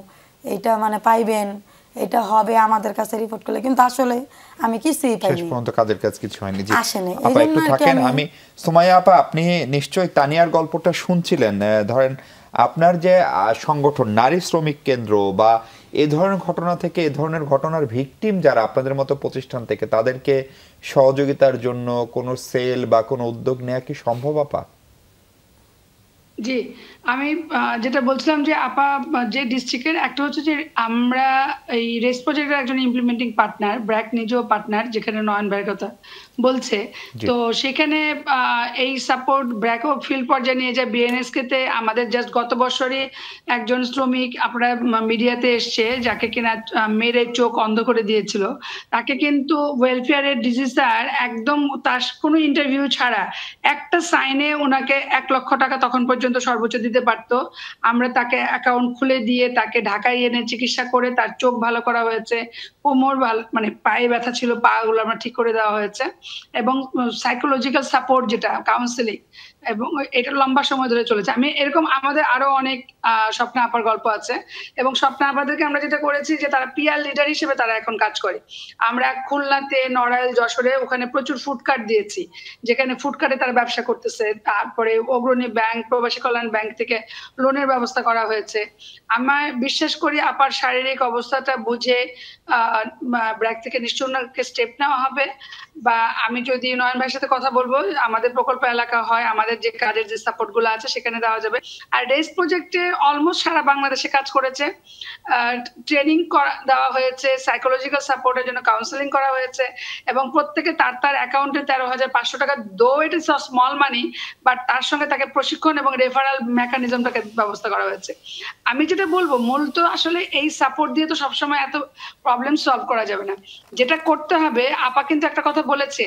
এইটা মানে পাইবেন, এটা হবে আমাদের কাছে রিপোর্ট করলে, কিন্তু আসলে আমি কিছুই পাইনি, শেষ পর্যন্ত কাজের কাজ কিছু হয়নি। জি আসেনি। আপা একটু থাকেন, আমি সুমাইয়া আপা, আপনি নিশ্চয়ই তানিয়ার গল্পটা শুনছিলেন। ধরেন আপনার যে সংগঠন নারী শ্রমিক কেন্দ্র বা এ ধরনের ঘটনা থেকে, এ ধরনের ঘটনার ভিকটিম যারা আপনাদের মতো প্রতিষ্ঠান থেকে, তাদেরকে সহযোগিতার জন্য কোনো সেল বা কোনো উদ্যোগ নেওয়া কি সম্ভব আপা? জি, আমি যেটা বলছিলাম যে আপা যে ডিস্ট্রিক্টের একটা হচ্ছে যে আমরা এই রেস প্রজেক্টের একজন ইমপ্লিমেন্টিং পার্টনার, ব্র্যাক নিজেও পার্টনার, যেখানে নয়ন ভাইয়ের কথা বলছে। তো সেখানে এই সাপোর্ট ব্র্যাকও ফিল্ড পর্যায়ে নিয়ে যায়। বিএনএসকে আমাদের জাস্ট গত বছরই একজন শ্রমিক আপনারা মিডিয়াতে এসছে, যাকে কিনা মেরে চোখ অন্ধ করে দিয়েছিল, তাকে কিন্তু ওয়েলফেয়ারের ডিজিজার একদম তার কোনো ইন্টারভিউ ছাড়া একটা সাইনে ওনাকে 1 লক্ষ টাকা তখন পর্যন্ত সর্বোচ্চ দিতে পারতো। আমরা তাকে অ্যাকাউন্ট খুলে দিয়ে তাকে ঢাকায় এনে চিকিৎসা করে তার চোখ ভালো করা হয়েছে, কোমর মানে পায়ে ব্যথা ছিল, পা গুলো আমরা ঠিক করে দেওয়া হয়েছে, এবং সাইকোলজিক্যাল সাপোর্ট যেটা কাউন্সেলিং এবং এটা লম্বা সময় ধরে চলেছে। আমি এরকম আমাদের আরো অনেক স্বপ্না আপার গল্প আছে, এবং স্বপ্না আপাদেরকে আমরা যেটা করেছি যে তারা পিয়ার লিডার হিসেবে তারা এখন কাজ করে। আমরা খুলনাতে, নড়াইল, যশোরে ওখানে প্রচুর ফুড কার্ট দিয়েছি, যেখানে ফুড কার্টে তারা ব্যবসা করতেছে। তারপরে অগ্রণী ব্যাংক, প্রবাসী কল্যাণ ব্যাংক থেকে লোনের ব্যবস্থা করা হয়েছে। আমার বিশ্বাস করি আপার শারীরিক অবস্থাটা বুঝে ব্র্যাক থেকে নিশ্চয় ওনাকে স্টেপ নেওয়া হবে। বা আমি যদি নয়ন ভাইয়ের সাথে কথা বলবো, আমাদের প্রকল্প এলাকা হয়, আমাদের যে কাজের যে সাপোর্ট গুলো আছে সেখানে দেওয়া যাবে। আর রেস প্রজেক্টে অলমোস্ট সারা বাংলাদেশে কাজ করেছে, ট্রেনিং দেওয়া হয়েছে, সাইকোলজিক্যাল সাপোর্টের জন্য কাউন্সেলিং করা হয়েছে, এবং প্রত্যেকে তার অ্যাকাউন্টে 13,500 টাকা, দো it is a small money, but তার সঙ্গে তাকে প্রশিক্ষণ এবং রেফারাল মেকানিজমটাকে ব্যবস্থা করা হয়েছে। আমি যেটা বলবো, মূলত আসলে এই সাপোর্ট দিয়ে তো সবসময় এত প্রবলেম সলভ করা যাবে না। যেটা করতে হবে, আপা কিন্তু একটা কথা বলেছে,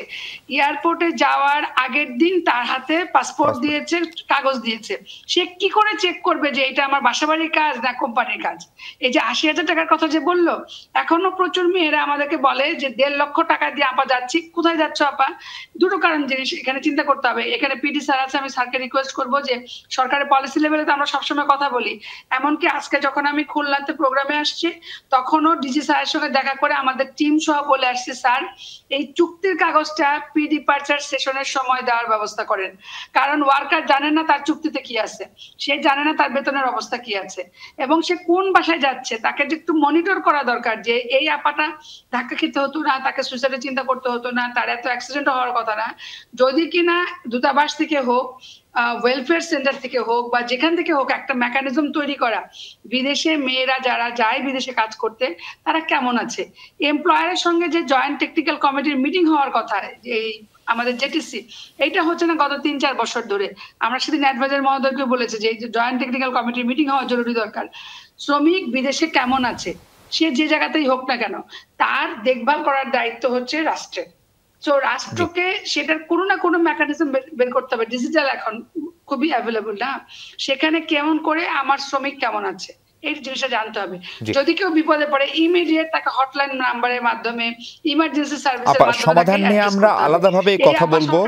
এয়ারপোর্টে যাওয়ার আগের দিন তার হাতে পাসপোর্ট দিয়েছে, কাগজ দিয়েছে, সে কি করে চেক করবে যে এটা আমার বাসাবাড়ির কাজ না কোম্পানির কাজ? এই যে 80,000 টাকার কথা যে বললো, এখনো প্রচুর মেয়েরা আমাদেরকে বলে যে 1.5 লক্ষ টাকা দিয়ে আপা যাচ্ছি। কোথায় যাচ্ছ আপা? দুটো কারণ জিনিস এখানে চিন্তা করতে হবে। এখানে পিডি স্যার আছে, আমি স্যারকে রিকোয়েস্ট করবো যে সরকারের পলিসি লেভেলে তো আমরা সবসময় কথা বলি, এমনকি আজকে যখন আমি খুলনাতে প্রোগ্রামে আসছি তখনও ডিজি স্যারের সঙ্গে দেখা করে আমাদের টিম সহ বলে আসছি, স্যার এই চুক্তির কাগজটা প্রি ডিপার্চার সেশনের সময় দেওয়ার ব্যবস্থা করেন। কারণ ওয়ার্কার জানে না তার চুক্তিতে কি আছে, সে জানে না তার বেতনের অবস্থা কি আছে, এবং সে কোন বাসায় যাচ্ছে তাকে একটু মনিটর করা দরকার যে এই আপাটা ধাক্কা খেতে হতো না, তাকে সুইসাইডের চিন্তা করতে হতো না, তার এত অ্যাক্সিডেন্ট হওয়ার কথা না। যদি কিনা দূতাবাস থেকে হোক, ওয়েলফেয়ার সেন্টার থেকে হোক, বা যেখান থেকে হোক, একটা মেকানিজম তৈরি করা, বিদেশে মেয়েরা যারা যায় বিদেশে কাজ করতে তারা কেমন আছে। এমপ্লয়ারের সঙ্গে যে জয়েন্ট টেকনিক্যাল কমিটির মিটিং হওয়ার কথা, এই আমাদের জেটিসি, এইটা হচ্ছে না গত 3-4 বছর ধরে। আমরা সেদিন অ্যাডভাইজার মহোদয়কে বলেছি যে এই জয়েন্ট টেকনিক্যাল কমিটির মিটিং হওয়া জরুরি দরকার। শ্রমিক বিদেশে কেমন আছে, সে যে জায়গাতেই হোক না কেন, তার দেখভাল করার দায়িত্ব হচ্ছে রাষ্ট্রের। তো রাষ্ট্রকে সেটার কোনো না কোনো মেকানিজম বের করতে হবে। ডিজিটাল এখন খুবই অ্যাভেলেবল না, সেখানে কেমন করে আমার শ্রমিক কেমন আছে এই জিনিসটা জানতে হবে। যদি কেউ বিপদে পড়ে, ইমিডিয়েট তাকে হটলাইন নাম্বারের মাধ্যমে, ইমার্জেন্সি সার্ভিসের মাধ্যমে সমাধান নিয়ে আমরা আলাদাভাবে কথা বলবো।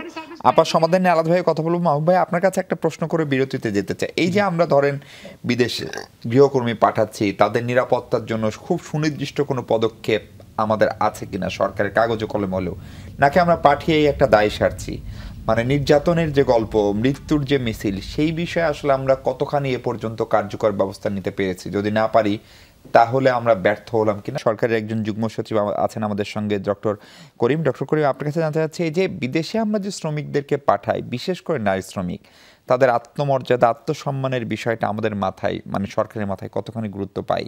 সমাধান নিয়ে আলাদাভাবে কথা বলবো। মাহবুব ভাই, আপনার কাছে একটা প্রশ্ন করে বিরতিতে যেতে চাই। এই যে আমরা ধরেন বিদেশে গৃহকর্মী পাঠাচ্ছি, তাদের নিরাপত্তার জন্য খুব সুনির্দিষ্ট কোনো পদক্ষেপ আমাদের আছে কিনা সরকারের কাগজে কলমে হলেও, নাকি আমরা পাঠিয়েই একটা দায় সারছি? মানে নির্যাতনের যে গল্প, মৃত্যুর যে মিছিল, সেই বিষয়ে আসলে আমরা কতখানি এ পর্যন্ত কার্যকর ব্যবস্থা নিতে পেরেছি? যদি না পারি তাহলে আমরা ব্যর্থ হলাম কিনা? সরকারের একজন যুগ্ম সচিব আছেন আমাদের সঙ্গে, ডক্টর করিম। ডক্টর করিম, আপনার কাছে জানতে চাচ্ছি, এই যে বিদেশে আমরা যে শ্রমিকদেরকে পাঠাই, বিশেষ করে নারী শ্রমিক, তাদের আত্মমর্যাদা, আত্মসম্মানের বিষয়টা আমাদের মাথায়, মানে সরকারের মাথায় কতখানি গুরুত্ব পাই?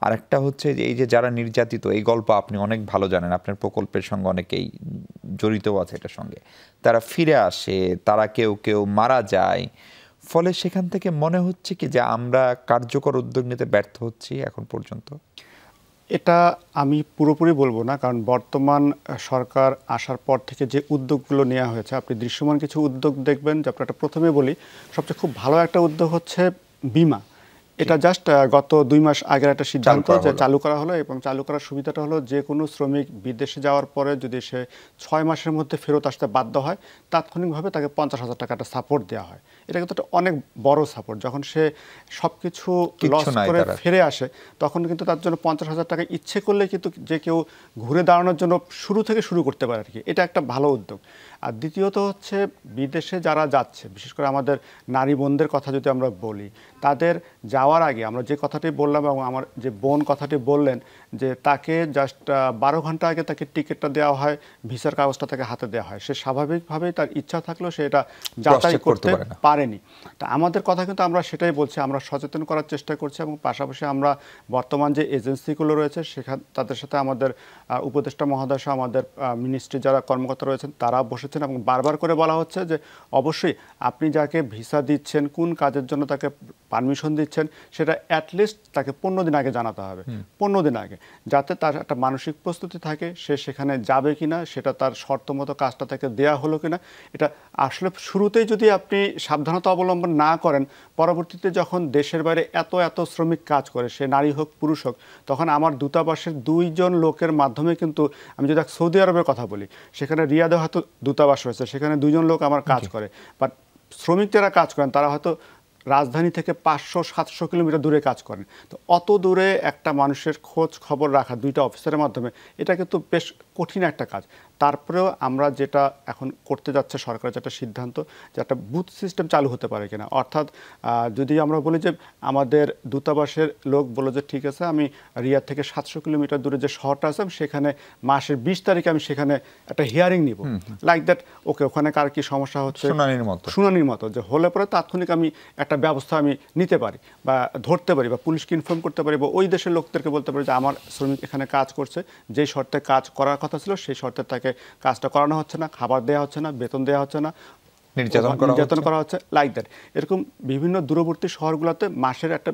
আর একটা হচ্ছে যে এই যে যারা নির্যাতিত, এই গল্প আপনি অনেক ভালো জানেন, আপনার প্রকল্পের সঙ্গে অনেকেই জড়িতও আছে এটার সঙ্গে, তারা ফিরে আসে, তারা কেউ কেউ মারা যায়, ফলে সেখান থেকে মনে হচ্ছে কি যে আমরা কার্যকর উদ্যোগ নিতে ব্যর্থ হচ্ছি এখন পর্যন্ত। এটা আমি পুরোপুরি বলবো না, কারণ বর্তমান সরকার আসার পর থেকে যে উদ্যোগগুলো নেওয়া হয়েছে, আপনি দৃশ্যমান কিছু উদ্যোগ দেখবেন। যে আপনারা প্রথমে বলি, সবচেয়ে খুব ভালো একটা উদ্যোগ হচ্ছে বিমা। এটা জাস্ট গত 2 মাস আগের একটা সিদ্ধান্ত যে চালু করা হলো, এবং চালু করার সুবিধাটা হলো যে কোনো শ্রমিক বিদেশে যাওয়ার পরে যদি সে 6 মাসের মধ্যে ফেরত আসতে বাধ্য হয়, তাৎক্ষণিকভাবে তাকে 50,000 টাকাটা সাপোর্ট দেওয়া হয়। এটা কিন্তু একটা অনেক বড় সাপোর্ট। যখন সে সব কিছু লস করে ফিরে আসে, তখন কিন্তু তার জন্য 50,000 টাকা ইচ্ছে করলে কিন্তু যে কেউ ঘুরে দাঁড়ানোর জন্য শুরু করতে পারে আর কি। এটা একটা ভালো উদ্যোগ। আর দ্বিতীয়ত হচ্ছে, বিদেশে যারা যাচ্ছে, বিশেষ করে আমাদের নারী বোনদের কথা যদি আমরা বলি, তাদের যাওয়ার আগে আমরা যে কথাটি বললাম, এবং আমার যে বোন কথাটি বললেন, যে তাকে জাস্ট 12 ঘন্টা আগে তাকে টিকিটটা দেওয়া হয়, ভিসার কাগজটা তাকে হাতে দেওয়া হয়। সে স্বাভাবিকভাবেই তার ইচ্ছা থাকলেও সে এটা যাচাই করতে পারেনি। তা আমাদের কথা কিন্তু আমরা সেটাই বলছি, আমরা সচেতন করার চেষ্টা করছি, এবং পাশাপাশি আমরা বর্তমান যে এজেন্সিগুলো রয়েছে তাদের সাথে আমাদের উপদেষ্টা মহোদয়, আমাদের মিনিস্ট্রি যারা কর্মকর্তা রয়েছেন তারা বসেছেন, এবং বারবার করে বলা হচ্ছে যে অবশ্যই আপনি যাকে ভিসা দিচ্ছেন, কোন কাজের জন্য তাকে পারমিশন দিচ্ছেন, সেটা অ্যাটলিস্ট তাকে 15 দিন আগে জানাতে হবে। 15 দিন আগে, যাতে তার একটা মানসিক প্রস্তুতি থাকে, সে সেখানে যাবে কিনা, সেটা তার শর্ত মতো কাজটা তাকে দেয়া হলো কিনা। এটা আসলে শুরুতেই যদি আপনি সাবধানতা অবলম্বন না করেন, পরবর্তীতে যখন দেশের বাইরে এত এত শ্রমিক কাজ করে, সে নারী হোক পুরুষ হোক, তখন আমার দূতাবাসের 2 জন লোকের মাধ্যমে কিন্তু, আমি যদি সৌদি আরবের কথা বলি, সেখানে রিয়াদে হয়তো দূতাবাস রয়েছে, সেখানে 2 জন লোক আমার কাজ করে, বাট শ্রমিক যারা কাজ করেন তারা হয়তো রাজধানী থেকে 500-700 কিলোমিটার দূরে কাজ করেন। তো অত দূরে একটা মানুষের খোঁজ খবর রাখা দুইটা অফিসারের মাধ্যমে এটা কিন্তু বেশ কঠিন একটা কাজ। তারপরেও আমরা যেটা এখন করতে যাচ্ছে সরকারের যেটা সিদ্ধান্ত যে একটা বুথ সিস্টেম চালু হতে পারে কিনা, অর্থাৎ যদি আমরা বলি যে আমাদের দূতাবাসের লোক বলে যে ঠিক আছে আমি রিয়াদ থেকে 700 কিলোমিটার দূরে যে শহরটা আছে সেখানে মাসের 20 তারিখে আমি সেখানে একটা হিয়ারিং নিব, লাইক দ্যাট, ওকে ওখানে কার কি সমস্যা হচ্ছে শুনানির মতো যে হলে পরে তাৎক্ষণিক আমি একটা ব্যবস্থা আমি নিতে পারি বা ধরতে পারি বা পুলিশকে ইনফর্ম করতে পারি বা ওই দেশের লোকদেরকে বলতে পারি যে আমার শ্রমিক এখানে কাজ করছে, যেই শর্তে কাজ করার কথা ছিল সেই শর্তে তাকে কাজটা করানো হচ্ছে না, খাবার দেওয়া হচ্ছে না, বেতন দেওয়া হচ্ছে না, নির্যাতন করা হচ্ছে, লাইক দ্যাট। এরকম বিভিন্ন দূরবর্তী শহরগুলোতে মাসের একটা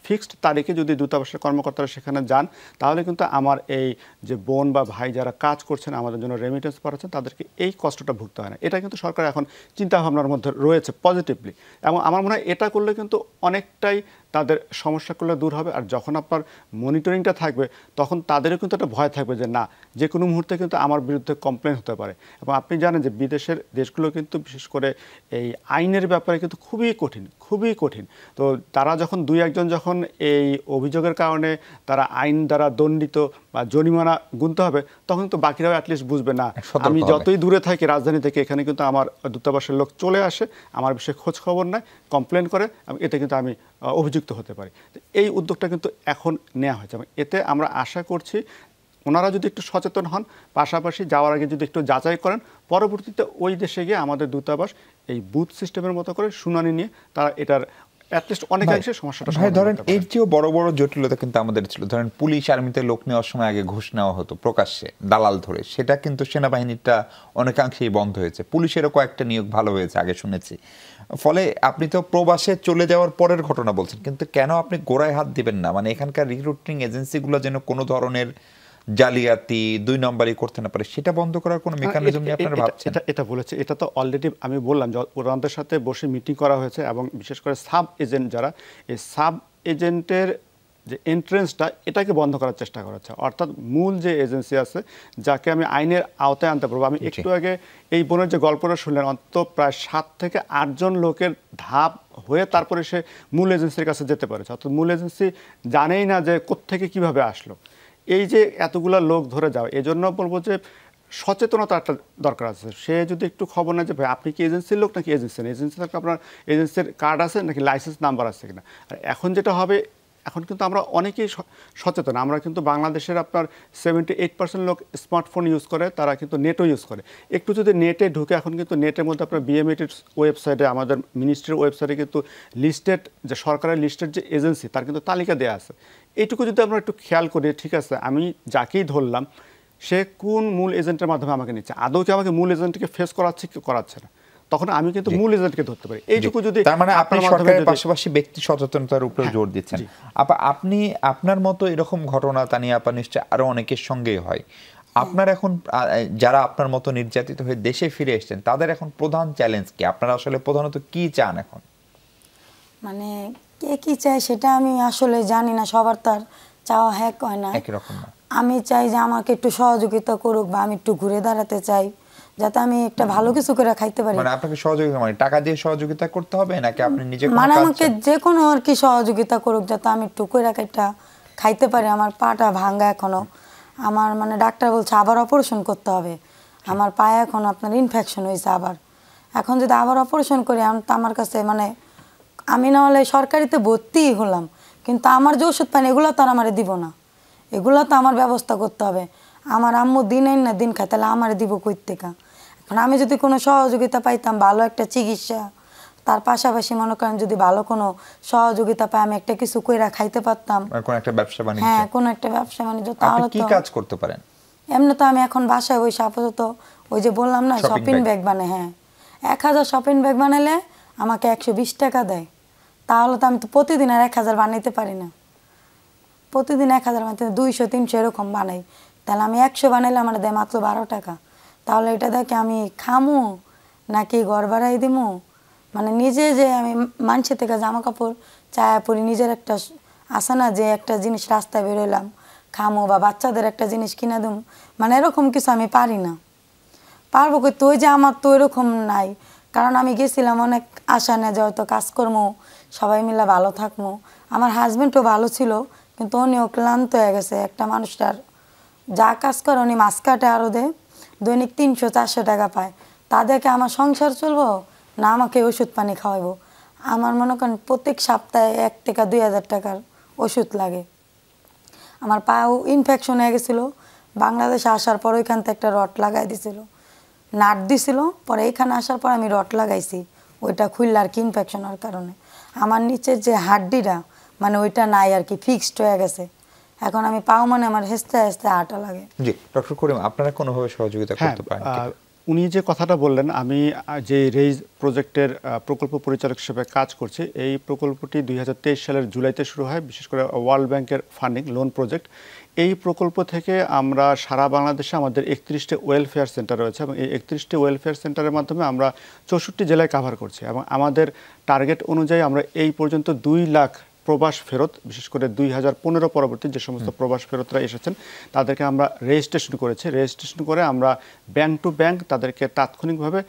ফিক্সড তারিখে যদি দূতাবাসের কর্মকর্তারা সেখানে যান তাহলে কিন্তু আমার এই যে বোন বা ভাই যারা কাজ করছেন আমাদের জন্য রেমিটেন্স পাঠাচ্ছেন তাদেরকে এই কষ্টটা ভুগতে হয় না। এটা কিন্তু সরকার এখন চিন্তাভাবনার মধ্যে রয়েছে পজিটিভলি, এবং আমার মনে হয় এটা করলে কিন্তু অনেকটাই তাদের সমস্যাগুলো দূর হবে। আর যখন আপনার মনিটরিংটা থাকবে তখন তাদেরও কিন্তু একটা ভয় থাকবে যে না, যে কোনো মুহূর্তে কিন্তু আমার বিরুদ্ধে কমপ্লেন হতে পারে। এবং আপনি জানেন যে বিদেশের দেশগুলো কিন্তু বিশেষ করে এই আইনের ব্যাপারে কিন্তু খুবই কঠিন। তো তারা যখন দুই একজন যখন এই অভিযোগের কারণে তারা আইন দ্বারা দণ্ডিত বা জরিমানা গুনতে হবে তখন তো বাকিরাও অ্যাটলিস্ট বুঝবে না, আমি যতই দূরে থাকি রাজধানী থেকে এখানে কিন্তু আমার দূতাবাসের লোক চলে আসে, আমার বিষয়ে খোঁজ খবর নেয়, কমপ্লেন করে, এতে কিন্তু আমি অভিযুক্ত হতে পারি। এই উদ্যোগটা কিন্তু এখন নেওয়া হয়েছে এবং এতে আমরা আশা করছি ওনারা যদি একটু সচেতন হন, পাশাপাশি যাওয়ার আগে যদি একটু যাচাই করেন, পরবর্তীতে ওই দেশে গিয়ে আমাদের দূতাবাস এই বুথ সিস্টেমের মতো করে শুনানি নিয়ে তারা এটার অ্যাটলিস্ট অনেকাংশে সমস্যাটা ভাই ধরেন এর চেয়েও বড় বড় জটিলতা কিন্তু আমাদের ছিল। ধরেন পুলিশ আর্মিতে লোক নেওয়ার সময় আগে ঘুষ নেওয়া হতো প্রকাশ্যে দালাল ধরে, সেটা কিন্তু সেনাবাহিনীটা অনেকাংশেই বন্ধ হয়েছে। পুলিশেরও কয়েকটা নিয়োগ ভালো হয়েছে আগে শুনেছি। ফলে আপনি তো প্রবাসে চলে যাওয়ার পরের ঘটনা বলছেন, কিন্তু কেন আপনি গোড়ায় হাত দিবেন না? মানে এখানকার রিক্রুটিং এজেন্সিগুলো যেন কোনো ধরনের জালিয়াতি 2 নম্বরই করতে না পারে, সেটা বন্ধ করার কোনো মেকানিজম নিয়ে আপনারা ভাবছেন? এটা বলেছে, এটা তো অলরেডি আমি বললাম যে ওনাদের সাথে বসে মিটিং করা হয়েছে এবং বিশেষ করে সাব এজেন্ট যারা, এই সাব এজেন্টের যে এন্ট্রেন্সটা এটাকে বন্ধ করার চেষ্টা করা হচ্ছে। অর্থাৎ মূল যে এজেন্সি আছে যাকে আমি আইনের আওতায় আনতে পারবো, আমি একটু আগে এই বোনের যে গল্পটা শুনলেন, অন্তত প্রায় 7 থেকে 8 জন লোকের ধাপ হয়ে তারপরে সে মূল এজেন্সির কাছে যেতে পারেছে। অর্থাৎ মূল এজেন্সি জানেই না যে কোত্থেকে কিভাবে আসলো। এই যে এতগুলা লোক ধরে যাও, এজন্য বলবো যে সচেতনতা একটা দরকার আছে। সে যদি একটু খবর নেয় যে ভাই আপনি কি এজেন্সির লোক নাকি এজেন্সি না, এজেন্সি থাকলে আপনার এজেন্সির কার্ড আছে নাকি লাইসেন্স নাম্বার আছে কিনা। আর এখন যেটা হবে, এখন কিন্তু আমরা অনেকেই সচেতন। আমরা কিন্তু বাংলাদেশের আপনার 78% লোক স্মার্টফোন ইউজ করে, তারা কিন্তু নেটও ইউজ করে। একটু যদি নেটে ঢুকে, এখন কিন্তু নেটের মধ্যে আপনার বিএমএটির ওয়েবসাইটে, আমাদের মিনিস্ট্রির ওয়েবসাইটে কিন্তু লিস্টেড যে সরকারের লিস্টেড যে এজেন্সি তার কিন্তু তালিকা দেওয়া আছে। এইটুকু যদি আমরা একটু খেয়াল করি, ঠিক আছে আমি যাকেই ধরলাম সে কোন মূল এজেন্টের মাধ্যমে আমাকে নিচ্ছে, আদৌ কি আমাকে মূল এজেন্টকে ফেস করাচ্ছে কি করাচ্ছে না, তখন আমি কিন্তু মূল এজেন্টকে ধরতে পারি। এইটুকু যদি, তার মানে আপনি সরকারের পাশাপাশি ব্যক্তি সচেতনতার উপরে জোর দিচ্ছেন। আপনি আপনার মতো এরকম ঘটনা তানিয়া আপা নিশ্চয় আরো অনেকের সঙ্গেই হয়। আপনার এখন যারা আপনার মতো নির্যাতিত হয়ে দেশে ফিরে এসেছেন তাদের এখন প্রধান চ্যালেঞ্জ কি? আপনারা আসলে প্রধানত কি চান এখন? মানে কে কি চায় সেটা আমি আসলে জানি না, সবার তার চাওয়া হ্যাক হয় না, একই রকম না। আমি চাই যে আমাকে একটু সহযোগিতা করুক বা আমি একটু ঘুরে দাঁড়াতে চাই, যাতে আমি একটা ভালো কিছু করে খাইতে পারি। মানে আপনাকে সহযোগিতা মানে টাকা দিয়ে সহযোগিতা করতে হবে নাকি আপনি নিজে মানে আমাকে যে কোনো আর কি সহযোগিতা করুক, যাতে আমি একটু কইরা কাইটা খাইতে পারি। আমার পাটা ভাঙা এখনো, আমার মানে ডাক্তার বলছে আবার অপারেশন করতে হবে, আমার পায়ে এখন আপনার ইনফেকশন হয়েছে আবার, এখন যদি আবার অপারেশন করি তো আমার কাছে মানে আমি না হলে সরকারিতে ভর্তিই হলাম, কিন্তু আমার যে ওষুধ পানি এগুলো তো আর আমারে দিব না, এগুলো তো আমার ব্যবস্থা করতে হবে। আমার আম্মু দিন না দিন খায়, তাহলে আমারে দিব কই থেকে? এখন আমি যদি কোনো সহযোগিতা পাইতাম, ভালো একটা চিকিৎসা, তার পাশাপাশি মনে করেন যদি ভালো কোনো সহযোগিতা পাই, আমি একটা কিছু কইরা খাইতে পারতাম, কোন একটা ব্যবসা বাণিজ্য। হ্যাঁ কোন একটা ব্যবসা বাণিজ্য। তাহলে কি কাজ করতে পারেন? এমনি তো আমি এখন বাসায় বসে আপাতত ওই যে বললাম না শপিং ব্যাগ বানাই, হ্যাঁ 1000 শপিং ব্যাগ বানাইলে আমাকে 120 টাকা দেয়। তাহলে তো আমি তো প্রতিদিন আর 1000 বানাইতে পারি না, প্রতিদিন 1000 বানাইতে 200-300 এরকম বানাই, তাহলে আমি 100 বানাইলে আমার দেয় মাত্র 12 টাকা। তাহলে এটা দেখে আমি খামু নাকি ঘর বাড়াই দিমু? মানে নিজে যে আমি মানুষের থেকে জামা কাপড় চায়া পরি, নিজের একটা আসে না যে একটা জিনিস রাস্তায় বেরোলাম খামো বা বাচ্চাদের একটা জিনিস কিনে দেবো, মানে এরকম কিছু আমি পারি না। পারবো কই? তো ওই যে আমার তো এরকম নাই, কারণ আমি গেছিলাম অনেক আশা নিয়ে যে হয়তো কাজ করবো, সবাই মিলে ভালো থাকবো। আমার হাজবেন্ডও ভালো ছিল, কিন্তু উনিও ক্লান্ত হয়ে গেছে। একটা মানুষটার যা কাজ করে উনি মাছ কাটে আরও দেয়, দৈনিক 300-400 টাকা পায়। তাদেরকে আমার সংসার চলবো না আমাকে ওষুধ পানি খাওয়াবো? আমার মনে করেন প্রত্যেক সপ্তাহে 1 থেকে 2,000 টাকার ওষুধ লাগে। আমার পাও ইনফেকশন হয়ে গেছিলো, বাংলাদেশে আসার পর ওইখান থেকে একটা রড লাগাই দিছিল, নাট দিছিল। পরে এখানে আসার পর আমি রড লাগাইছি, ওইটা খুললে আর কি ইনফেকশন হওয়ার কারণে আমার নিচের যে হাড্ডিটা মানে ওইটা নাই আর কি, ফিক্সড হয়ে গেছে। এখন আমি পাও মানে আমার হেসতে হেসতে হাঁটা লাগে। জি ডক্টর করিম, আপনারা কোনোভাবে সহযোগিতা করতে পারেন কিনা? উনি যে কথাটা বললেন, আমি যে রেইজ প্রজেক্টের প্রকল্প পরিচালক হিসেবে কাজ করছি। এই প্রকল্পটি 2023 সালের জুলাইতে শুরু হয়, বিশেষ করে ওয়ার্ল্ড ব্যাংকের ফান্ডিং লোন প্রজেক্ট। এই প্রকল্প থেকে আমরা সারা বাংলাদেশে আমাদের 31টি ওয়েলফেয়ার সেন্টার রয়েছে এবং এই 31টি ওয়েলফেয়ার সেন্টারের মাধ্যমে আমরা 64 জেলায় কাভার করছি এবং আমাদের টার্গেট অনুযায়ী আমরা এই পর্যন্ত 2 লাখ প্রবাস ফেরত, বিশেষ করে 2015 পরবর্তী যে সমস্ত প্রবাস ফেরতরা এসেছেন তাদেরকে আমরা রেজিস্ট্রেশন করেছি। রেজিস্ট্রেশন করে আমরা ব্যাংক টু ব্যাংক তাদেরকে তাৎক্ষণিকভাবে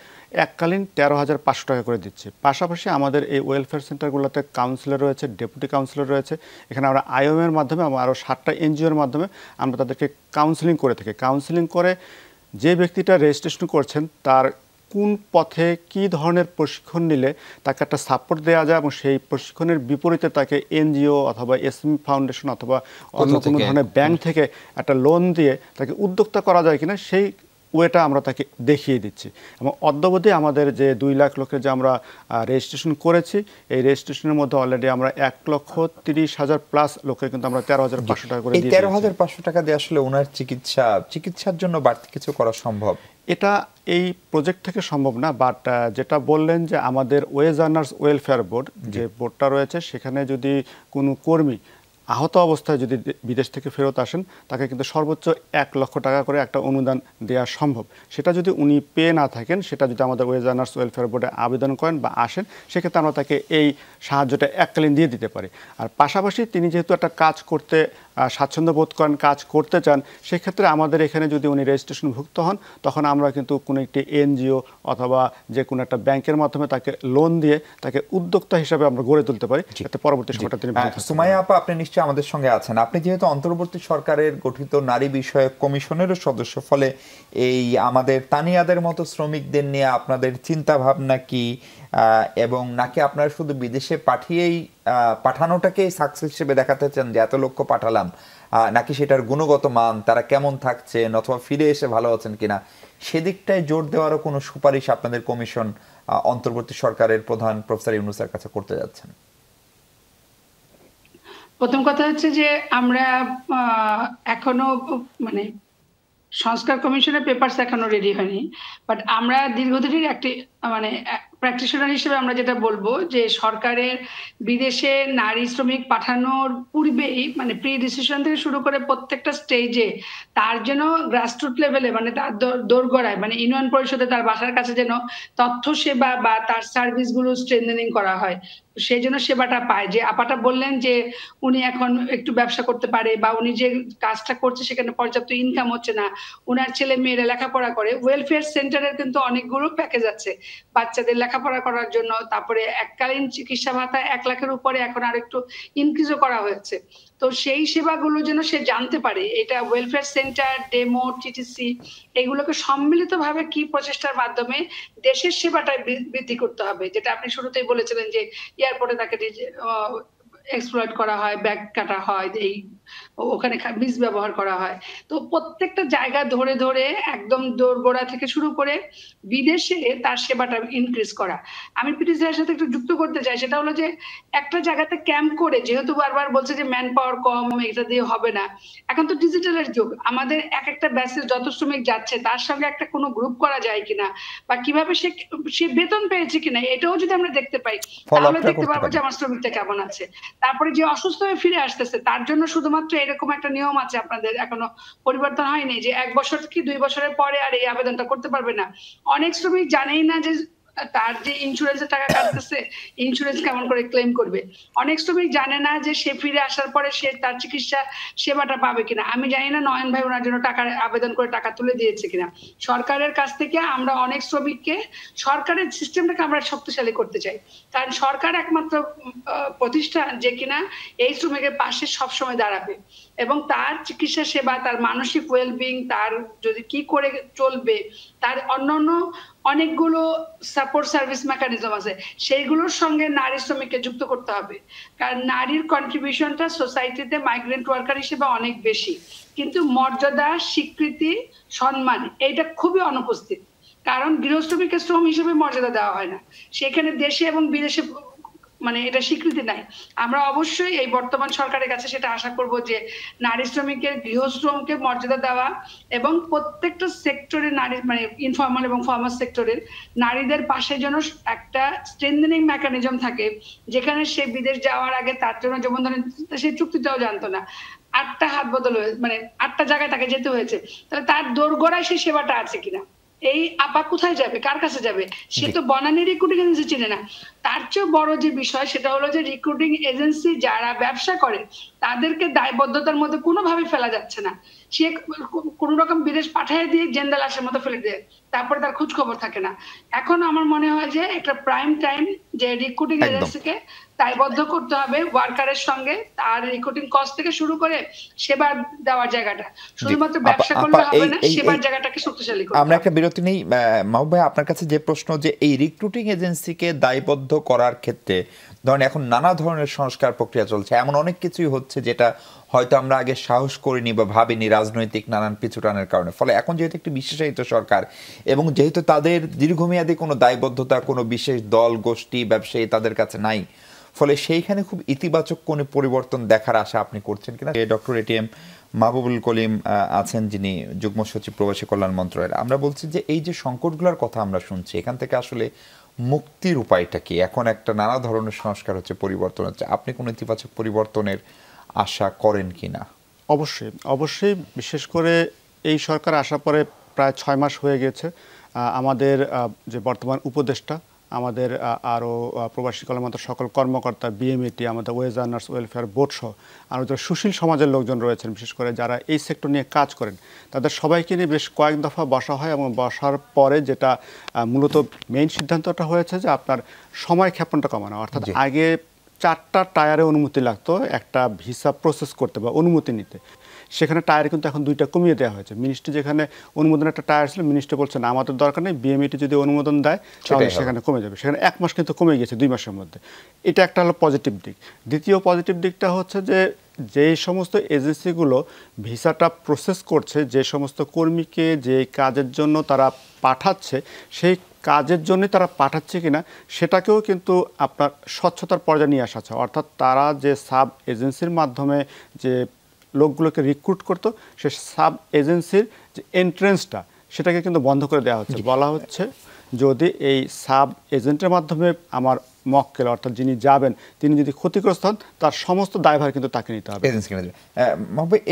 এককালীন 13,500 টাকা করে দিচ্ছি। পাশাপাশি আমাদের এই ওয়েলফেয়ার সেন্টারগুলোতে কাউন্সিলর রয়েছে, ডেপুটি কাউন্সিলর রয়েছে। এখানে আমরা আইওএমের মাধ্যমে আরও 7টা এনজিওর মাধ্যমে আমরা তাদেরকে কাউন্সিলিং করে থাকি। কাউন্সিলিং করে যে ব্যক্তিটা রেজিস্ট্রেশন করছেন তার কোন পথে কি ধরনের প্রশিক্ষণ নিলে তাকে একটা সাপোর্ট দেওয়া যায় এবং সেই প্রশিক্ষণের বিপরীতে তাকে এনজিও অথবা এসএমই ফাউন্ডেশন অথবা অন্য কোনো ধরনের ব্যাংক থেকে একটা লোন দিয়ে তাকে উদ্যোক্তা করা যায় কিনা সেই ওয়েটা আমরা তাকে দেখিয়ে দিচ্ছি। এবং অদ্যাবধি আমাদের যে 2 লাখ লোকের যে আমরা রেজিস্ট্রেশন করেছি, এই রেজিস্ট্রেশনের মধ্যে অলরেডি আমরা 1,30,000 প্লাস লোকের কিন্তু আমরা 13,500 টাকা করে এই 13,500 টাকা দিয়ে আসলে ওনার চিকিৎসার জন্য বাড়তি কিছু করা সম্ভব? এটা এই প্রজেক্ট থেকে সম্ভব না, বাট যেটা বললেন যে আমাদের ওয়েজ আর্নার্স ওয়েলফেয়ার বোর্ড যে বোর্ডটা রয়েছে, সেখানে যদি কোনো কর্মী আহত অবস্থায় যদি বিদেশ থেকে ফেরত আসেন তাকে কিন্তু সর্বোচ্চ 1 লক্ষ টাকা করে একটা অনুদান দেওয়া সম্ভব। সেটা যদি উনি পেয়ে না থাকেন, সেটা যদি আমাদের ওয়েজ আর্নার্স ওয়েলফেয়ার বোর্ডে আবেদন করেন বা আসেন, সেক্ষেত্রে আমরা তাকে এই সাহায্যটা এককালীন দিয়ে দিতে পারি। আর পাশাপাশি তিনি যেহেতু একটা কাজ করতে স্বাচ্ছন্দ্য বোধ করেন, কাজ করতে চান, সেক্ষেত্রে আমাদের এখানে যদি উনি রেজিস্ট্রেশনভুক্ত হন তখন আমরা কিন্তু কোনো একটি এনজিও অথবা যে কোনো একটা ব্যাংকের মাধ্যমে তাকে লোন দিয়ে তাকে উদ্যোক্তা হিসাবে আমরা গড়ে তুলতে পারি, যাতে পরবর্তী সময়টা তিনি। সুমাইয়া আপা, আপনি নিশ্চয়ই আমাদের সঙ্গে আছেন। আপনি যেহেতু অন্তর্বর্তী সরকারের গঠিত নারী বিষয়ক কমিশনেরও সদস্য, ফলে এই আমাদের তানিয়াদের মতো শ্রমিকদের নিয়ে আপনাদের চিন্তা ভাবনা কি, এবং নাকি আপনারা শুধু বিদেশে পাঠানোটাকেই সাকসেস হিসেবে দেখাতে চান যে এত লক্ষ পাঠালাম, নাকি সেটার গুণগত মান, তারা কেমন থাকছেন অথবা ফিরে এসে ভালো আছেন কিনা, সেদিকটায় জোর দেওয়ারও কোনো সুপারিশ আপনাদের কমিশন অন্তর্বর্তী সরকারের প্রধান প্রফেসর ইউনূসের কাছে করতে যাচ্ছেন? প্রথম কথা হচ্ছে যে আমরা এখনো মানে সংস্কার কমিশনের পেপারস এখনো রেডি হয়নি, বাট আমরা দীর্ঘদিনের একটি মানে প্র্যাকটিশনার হিসেবে আমরা যেটা বলবো যে সরকারের বিদেশে নারী শ্রমিক পাঠানোর পূর্বেই মানে প্রি ডিসিশন থেকে শুরু করে প্রত্যেকটা স্টেজে তার যেন গ্রাসরুট লেভেলে মানে তার দোরগোড়ায় মানে ইউনিয়ন পরিষদে তার বাসার কাছে যেন তথ্য সেবা বা তার সার্ভিসগুলো স্ট্রেনথেনিং করা হয়, সেই জন্য সেবাটা পায়। যে আপাটা বললেন যে উনি এখন একটু ব্যবসা করতে পারে বা উনি যে কাজটা করছে সেখানে পর্যাপ্ত ইনকাম হচ্ছে না, উনার ছেলে মেয়েরা লেখাপড়া করে, ওয়েলফেয়ার সেন্টারের কিন্তু অনেকগুলো প্যাকেজ আছে বাচ্চাদের লেখাপড়া করার জন্য। তারপরে এককালীন চিকিৎসা ভাতা 1 লাখের উপরে এখন আরেকটু ইনক্রিজও করা হয়েছে। তো সেই সেবাগুলো যেন সে জানতে পারে, এটা ওয়েলফেয়ার সেন্টার, ডেমো, টিটিসি এগুলোকে সম্মিলিতভাবে কি প্রচেষ্টার মাধ্যমে দেশের সেবাটা বৃদ্ধি করতে হবে, যেটা আপনি শুরুতেই বলেছিলেন যে এয়ারপোর্টে তাকে এক্সপ্লয়েট করা হয়, ব্যাগ কাটা হয়, এই ওখানে ব্যবহার করা হয়। তো প্রত্যেকটা জায়গা ধরে ধরে একদম দোরগোড়া থেকে শুরু করে বিদেশে তার সেবাটা ইনক্রিজ করা। আমি পিটি স্যারের সাথে একটু যুক্ত করতে চাই, সেটা হলো যে একটা জায়গাতে ক্যাম্প করে, যেহেতু বারবার বলছে যে ম্যান পাওয়ার কম, এটা দিয়ে হবে না, এখন তো ডিজিটালের যুগ, আমাদের একটা ব্যাচে যত শ্রমিক যাচ্ছে তার সঙ্গে একটা কোনো গ্রুপ করা যায় কিনা বা কিভাবে সে বেতন পেয়েছে কিনা এটাও যদি আমরা দেখতে পাই তাহলে দেখতে পারবো যে আমার শ্রমিকটা কেমন আছে। তারপরে যে অসুস্থ হয়ে ফিরে আসতেছে তার জন্য শুধুমাত্র এরকম একটা নিয়ম আছে, আপনাদের এখনো পরিবর্তন হয়নি যে 1 বছর কি 2 বছরের পরে আর এই আবেদনটা করতে পারবে না। অনেক শ্রমিক জানেই না যে তার যে ইন্স্যুরেন্সের টাকা কাটতেছে, ইন্স্যুরেন্স কেমন করে ক্লেম করবে? অনেক শ্রমিক জানে না যে সে ফিরে আসার পরে সে তার চিকিৎসা সেবাটা পাবে কিনা। আমি জানি না নয়ন ভাই ওনার জন্য টাকা আবেদন করে টাকা তুলে দিয়েছে কিনা। সরকারের কাছ থেকে আমরা অনেক শ্রমিককে, সরকারের সিস্টেমটাকে আমরা শক্তিশালী করতে চাই, কারণ সরকার একমাত্র প্রতিষ্ঠান যে কিনা এই শ্রমিকের পাশে সবসময় দাঁড়াবে এবং তার চিকিৎসা সেবা, তার মানসিক ওয়েলবিং, তার যদি কি করে চলবে, তার অন্যান্য অনেকগুলো সাপোর্ট সার্ভিস মেকানিজম আছে, সেইগুলোর সঙ্গে নারী শ্রমিককে যুক্ত করতে হবে। কারণ নারীর কন্ট্রিবিউশনটা সোসাইটিতে মাইগ্রেন্ট ওয়ার্কার হিসেবে অনেক বেশি, কিন্তু মর্যাদা, স্বীকৃতি, সম্মান এইটা খুবই অনুপস্থিত। কারণ গৃহশ্রমিকের শ্রম হিসেবে মর্যাদা দেওয়া হয় না, সেখানে দেশে এবং বিদেশে মানে এটা স্বীকৃতি নাই। আমরা অবশ্যই এই বর্তমান সরকারের কাছে সেটা আশা করব যে নারী শ্রমিকের গৃহশ্রমকে মর্যাদা দেওয়া এবং প্রত্যেকটা সেক্টরে নারী, মানে ইনফর্মাল এবং ফর্মাল সেক্টরের নারীদের পাশে যেন একটা স্ট্রেংথেনিং মেকানিজম থাকে, যেখানে সে বিদেশ যাওয়ার আগে তার জন্য, যেমন ধরেন সে চুক্তিটাও জানতো না, 8টা হাত বদল মানে 8টা জায়গায় তাকে যেতে হয়েছে, তাহলে তার দোরগোড়ায় সেই সেবাটা আছে কিনা, এই আপা কোথায় যাবে, কার কাছে যাবে, সে তো বনানী রিক্রুটিং এজেন্সি চিনে না। তার চেয়ে বড় যে বিষয় সেটা হলো যে রিক্রুটিং এজেন্সি যারা ব্যবসা করে তাদেরকে দায়বদ্ধতার মধ্যে কোনোভাবে ফেলা যাচ্ছে না। সে কোন রকম বিদেশ পাঠিয়ে দিয়ে জেন্দা লাশের মতো ফেলে দেয়, তারপরে তার খোঁজ খবর থাকে না। এখন আমার মনে হয় যে একটা প্রাইম টাইম যে রিক্রুটিং এজেন্সিকে দায়বদ্ধ করতে হবে ওয়ার্কারের সঙ্গে, তার রিক্রুটিং কস্ট থেকে শুরু করে সেবা দেওয়ার জায়গাটা, শুধুমাত্র ব্যবসা করলে হবে না, সেবার জায়গাটাকে শক্তিশালী করতে হবে। আমরা একটা বিরতি নেই। মাহবুব ভাই, আপনার কাছে যে প্রশ্ন, যে এই রিক্রুটিং এজেন্সিকে দায়বদ্ধ করার ক্ষেত্রে ধরেন এখন নানা ধরনের সংস্কার প্রক্রিয়া চলছে, এমন অনেক কিছুই হচ্ছে যেটা হয়তো আমরা আগে সাহস করিনি বা ভাবিনি রাজনৈতিক নানান পিছুটানের কারণে। ফলে এখন যেহেতু একটি বিশেষায়িত সরকার এবং যেহেতু তাদের দীর্ঘমেয়াদী কোনো দায়বদ্ধতা কোনো বিশেষ দল গোষ্ঠী ব্যবসায়ী তাদের কাছে নাই, ফলে সেইখানে খুব ইতিবাচক কোনো পরিবর্তন দেখার আশা আপনি করছেন কিনা? ডক্টর এটিএম মাহবুবুল কলিম আছেন, যিনি যুগ্ম সচিব প্রবাসী কল্যাণ মন্ত্রণালয়ের। আমরা বলছি যে এই যে সংকটগুলোর কথা আমরা শুনছি, এখান থেকে আসলে মুক্তির উপায়টা কি? এখন একটা নানা ধরনের সংস্কার হচ্ছে, পরিবর্তন হচ্ছে, আপনি কোনো ইতিবাচক পরিবর্তনের আশা করেন কিনা? অবশ্যই অবশ্যই, বিশেষ করে এই সরকার আসার পরে প্রায় 6 মাস হয়ে গেছে। আমাদের যে বর্তমান উপদেষ্টা, আমাদের আরও প্রবাসী কল্যাণ মন্ত্রণালয়ের সকল কর্মকর্তা, বিএমইটি, আমাদের ওয়েজ আর্নার্স ওয়েলফেয়ার বোর্ড সহ আরও যারা সুশীল সমাজের লোকজন রয়েছেন, বিশেষ করে যারা এই সেক্টর নিয়ে কাজ করেন, তাদের সবাইকে নিয়ে বেশ কয়েক দফা বসা হয় এবং বসার পরে যেটা মূলত মেইন সিদ্ধান্তটা হয়েছে যে আপনার সময় ক্ষেপণটা কমানো। অর্থাৎ আগে 4টা টায়ারে অনুমতি লাগতো একটা ভিসা প্রসেস করতে বা অনুমতি নিতে, সেখানে টায়ার কিন্তু এখন 2টা কমিয়ে দেওয়া হয়েছে। মিনিস্ট্রি যেখানে অনুমোদন একটা টায়ার ছিল, মিনিস্ট্রি বলছে না আমাদের দরকার নেই, বিএমইটি যদি অনুমোদন দেয় তাহলে সেখানে কমে যাবে। সেখানে 1 মাস কিন্তু কমে গেছে 2 মাসের মধ্যে। এটা একটা হলো পজিটিভ দিক। দ্বিতীয় পজিটিভ দিকটা হচ্ছে যে যেই সমস্ত এজেন্সিগুলো ভিসাটা প্রসেস করছে, যে সমস্ত কর্মীকে যে কাজের জন্য তারা পাঠাচ্ছে, সেই কাজের জন্যই তারা পাঠাচ্ছে কিনা সেটাকেও কিন্তু আপনার স্বচ্ছতার পর্যায়ে নিয়ে আসা আছে। অর্থাৎ তারা যে সাব এজেন্সির মাধ্যমে যে লোকগুলোকে রিক্রুট করতো, সে সাব এজেন্সির যে এন্ট্রেন্সটা সেটাকে কিন্তু বন্ধ করে দেওয়া হচ্ছে। বলা হচ্ছে যদি এই সাব এজেন্টের মাধ্যমে আমার মক্কেল অর্থাৎ যিনি যাবেন তিনি যদি ক্ষতিগ্রস্ত হন, তার সমস্ত দায়ভার কিন্তু তাকে নিতে হবে।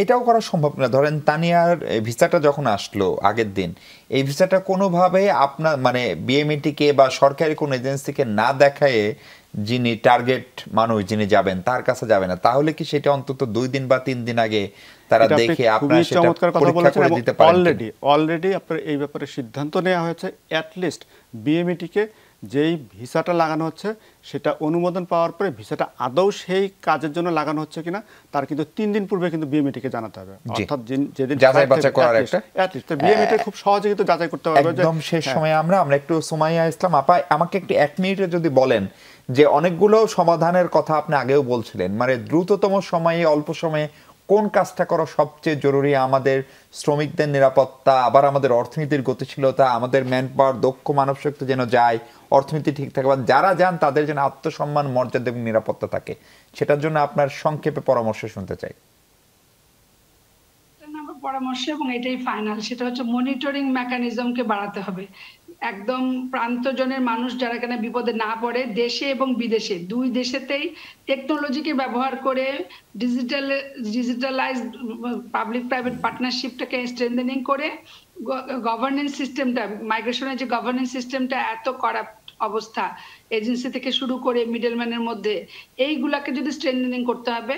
এটাও করা সম্ভব না? ধরেন তানিয়ার ভিসাটা যখন আসলো আগের দিন, এই ভিসাটা কোনোভাবে আপনার মানে বিএমইটিকে বা সরকারি কোনো এজেন্সিকে না দেখায় যিনি টার্গেট মানুষ যিনি যাবেন তার কাছে যাবে না, তাহলে কি সেটা অন্তত 2 দিন বা 3 দিন আগে তারা দেখে আপনারা সেটা পরীক্ষা করে দিতে পারেন? অলরেডি আপনার এই ব্যাপারে সিদ্ধান্ত নেওয়া হয়েছে। অ্যাটলিস্ট বিএমইটিকে যেই ভিসাটা লাগানো হচ্ছে সেটা অনুমোদন পাওয়ার পরে ভিসাটা আদৌ সেই কাজের জন্য লাগানো হচ্ছে কিনা তার কিন্তু 3 দিন পূর্বে কিন্তু বিএমইটিকে জানাতে হবে। অর্থাৎ যেদিন যাচাই বাছাই করার একটা অ্যাটলিস্ট বিএমইটি খুব সহজে কিন্তু যাচাই করতে পারবে। একদম শেষ সময়ে আমরা একটু সুমাইয়া ইসলাম আপা, আমাকে একটু 1 মিনিটে যদি বলেন যে অনেকগুলো সমাধানের কথা আপনি আগেও বলছিলেন, মানে দ্রুততম সময়ে অল্প সময়ে কোন কাজটা করা সবচেয়ে জরুরি? আমাদের শ্রমিকদের নিরাপত্তা, আবার আমাদের অর্থনীতির গতিশীলতা, আমাদের ম্যান পাওয়ার, দক্ষ মানব শক্তি যেন যায়, অর্থনীতি ঠিক থাকে, বা যারা যান তাদের যেন আত্মসম্মান, মর্যাদা এবং নিরাপত্তা থাকে, সেটার জন্য আপনার সংক্ষেপে পরামর্শ শুনতে চাই। পরামর্শ এবং এটাই ফাইনাল, সেটা হচ্ছে মনিটরিং মেকানিজমকে বাড়াতে হবে। একদম প্রান্তজনের মানুষ যারা এখানে বিপদে না পড়ে, দেশে এবং বিদেশে 2 দেশেতেই টেকনোলজিকে ব্যবহার করে ডিজিটালাইজড পাবলিক প্রাইভেট পার্টনারশিপটাকে স্ট্রেংথেনিং করে গভর্নেন্স সিস্টেমটা, মাইগ্রেশনের যে গভর্নেন্স সিস্টেমটা এত করাপ্ট, অবস্থা, এজেন্সি থেকে শুরু করে মিডলম্যানের মধ্যে, এইগুলাকে যদি স্ট্রেংথেনিং করতে হবে।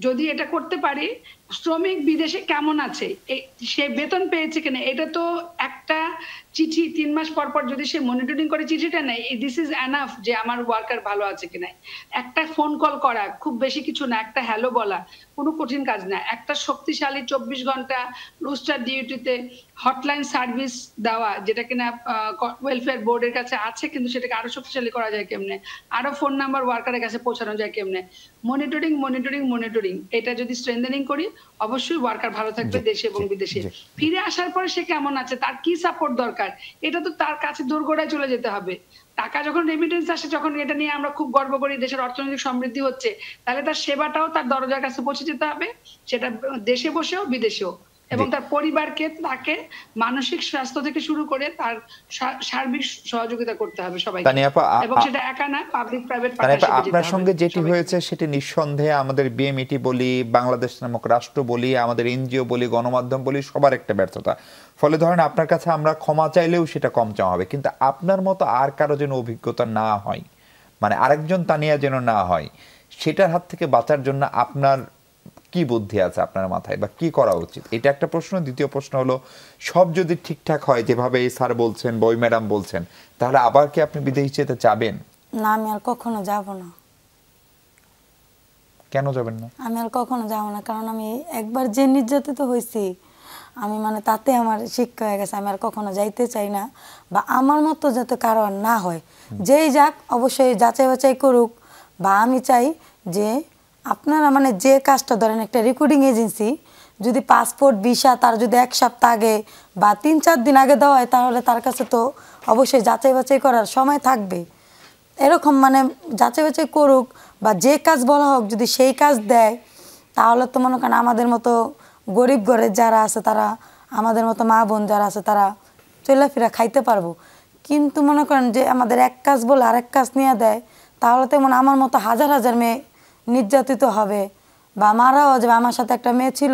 যদি এটা করতে পারি, শ্রমিক বিদেশে কেমন আছে, সে বেতন পেয়েছে কিনা, এটা তো একটা চিঠি 3 মাস পর পর যদি সে মনিটরিং করে চিঠিটা নেয়, দিস ইজ এনাফ যে আমার ওয়ার্কার ভালো আছে কিনা। একটা ফোন কল করা, খুব বেশি কিছু না, একটা হ্যালো বলা, কোনো কঠিন কাজ না। একটা শক্তিশালী 24 ঘন্টা রোস্টার ডিউটিতে হটলাইন সার্ভিস দেওয়া, যেটা কিনা ওয়েলফেয়ার বোর্ডের কাছে আছে, কিন্তু সেটাকে আরো শক্তিশালী করা যায় কেমনে, আরো ফোন নাম্বার ওয়ার্কারের কাছে পৌঁছানো যায় কেমনে, মনিটরিং মনিটরিং মনিটরিং, এটা যদি স্ট্রেংথেনিং করি, অবশ্যই ওয়ার্কার ভালো থাকবে দেশে এবং বিদেশে। ফিরে আসার পরে সে কেমন আছে, তার কি সাপোর্ট দরকার, এটা তো তার কাছে দোরগোড়ায় চলে যেতে হবে। টাকা যখন রেমিটেন্স আসে, যখন এটা নিয়ে আমরা খুব গর্ব করি, দেশের অর্থনৈতিক সমৃদ্ধি হচ্ছে, তাহলে তার সেবাটাও তার দরজার কাছে পৌঁছে যেতে হবে, সেটা দেশে বসেও বিদেশেও। এবং তার পরিবারকে, তাকে মানসিক স্বাস্থ্য থেকে শুরু করে তার সার্বিক সহযোগিতা করতে হবে সবাইকে, এবং সেটা একা না, পাবলিক প্রাইভেট পার্টনারশিপে। আপনার সঙ্গে যেটি হয়েছে সেটি নিঃসন্দেহে আমাদের বিএমইটি বলি, বাংলাদেশ নামক রাষ্ট্র বলি, আমাদের এনজিও বলি, গণমাধ্যম বলি, সবার একটা ব্যর্থতা। ফলে ধরেন আপনার কাছে আমরা ক্ষমা চাইলেও সেটা কম চাওয়া হবে, কিন্তু আপনার মতো আর কারো যেন অভিজ্ঞতা না হয়, মানে আরেকজন তানিয়া যেন না হয়, সেটার হাত থেকে বাঁচার জন্য আপনার কি বুদ্ধি আছে আপনার মাথায়, বা কি করা উচিত, এটা একটা প্রশ্ন। দ্বিতীয় প্রশ্ন হলো, সব যদি ঠিকঠাক হয় যেভাবে এই স্যার বলছেন, বই ম্যাডাম বলছেন, তাহলে আবার কি আপনি বিদেশ যেতে চাবেন? না, আমি আর কখনো যাব না। কেন যাবেন না? আমি আর কখনো যাব না, কারণ আমি একবার যে নির্যাতিত হয়েছি, আমি মানে তাতে আমার শিক্ষা হয়ে গেছে। আমি আর কখনো যাইতে চাই না, বা আমার মতো যাতে কারো আর না হয়। যেই যাক অবশ্যই যাচাই বাছাই করুক, বা আমি চাই যে আপনারা মানে যে কাজটা ধরেন, একটা রেকর্ডিং এজেন্সি যদি পাসপোর্ট ভিসা তার যদি 1 সপ্তাহ আগে বা 3-4 দিন আগে দেওয়া হয়, তাহলে তার কাছে তো অবশ্যই যাচাই বাছাই করার সময় থাকবে। এরকম মানে যাচাই বাছাই করুক, বা যে কাজ বলা হোক, যদি সেই কাজ দেয়, তাহলে তো মনে করেন আমাদের মতো গরিব ঘরের যারা আছে তারা, আমাদের মতো মা বোন যারা আছে তারা চলাফেরা খাইতে পারবো। কিন্তু মনে করেন যে আমাদের এক কাজ বলে আরেক কাজ নিয়ে দেয়, তাহলে তো মনে আমার মতো হাজার হাজার মেয়ে নির্যাতিত হবে বা মারাও যাবে। আমার সাথে একটা মেয়ে ছিল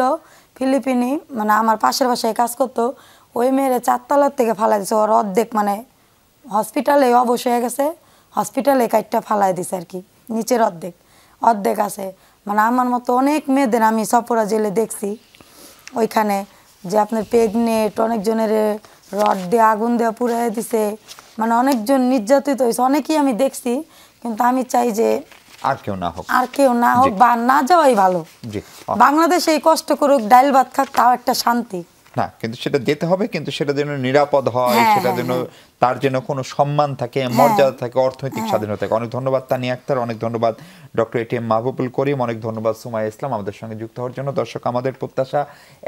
ফিলিপিনি, মানে আমার পাশের বাসায় কাজ করতো। ওই মেয়ের 4 তলার থেকে ফালাই দিছে, ওর অর্ধেক মানে হসপিটালে অবশ হয়ে গেছে, হসপিটালে কাইটটা ফালাই দিছে আর কি, নিচের অর্ধেক অর্ধেক আছে। মানে আমার মতো অনেক মেয়েদের আমি সপরা জেলে দেখছি, ওইখানে যে আপনার প্রেগনেন্ট, অনেকজনের রড দিয়ে আগুন দেওয়া পুড়াই দিছে, মানে অনেকজন নির্যাতিত হয়েছে, অনেকেই আমি দেখছি। কিন্তু আমি চাই যে আর কেউ না হোক, আর কেউ না হোক, বা না যাওয়াই ভালো। বাংলাদেশ এই কষ্ট করুক, ডাইল ভাত খাক, তাও একটা শান্তি না, কিন্তু সেটা যেতে হবে, কিন্তু সেটা যেন নিরাপদ হয়, সেটা যেন তার যেন কোনো সম্মান থাকে, মর্যাদা থাকে, অর্থনৈতিক স্বাধীনতা থাকে। অনেক ধন্যবাদ তানিয়া আক্তার, অনেক ধন্যবাদ ডক্টর এটিএম মাহবুবুল করিম, অনেক ধন্যবাদ সুমাইয়া ইসলাম আমাদের সঙ্গে যুক্ত হওয়ার জন্য। দর্শক, আমাদের প্রত্যাশা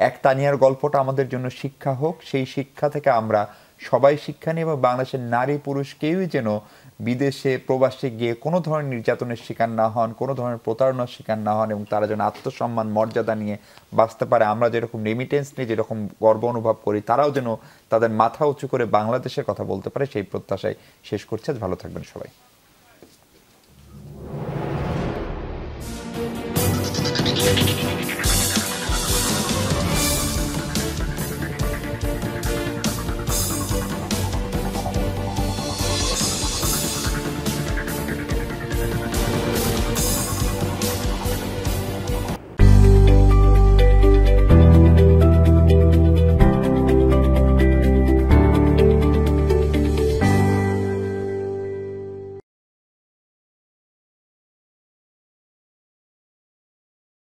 এক তানিয়ার গল্পটা আমাদের জন্য শিক্ষা হোক, সেই শিক্ষা থেকে আমরা সবাই শিক্ষা নিই, এবং বাংলাদেশের নারী পুরুষ কেউই যেন বিদেশে প্রবাসে গিয়ে কোনো ধরনের নির্যাতনের শিকার না হন, কোনো ধরনের প্রতারণার শিকার না হন, এবং তারা যেন আত্মসম্মান মর্যাদা নিয়ে বাঁচতে পারে। আমরা যেরকম রেমিটেন্স নিয়ে যেরকম গর্ব অনুভব করি, তারাও যেন তাদের মাথা উঁচু করে বাংলাদেশের কথা বলতে পারে, সেই প্রত্যাশায় শেষ করছে। ভালো থাকবেন সবাই।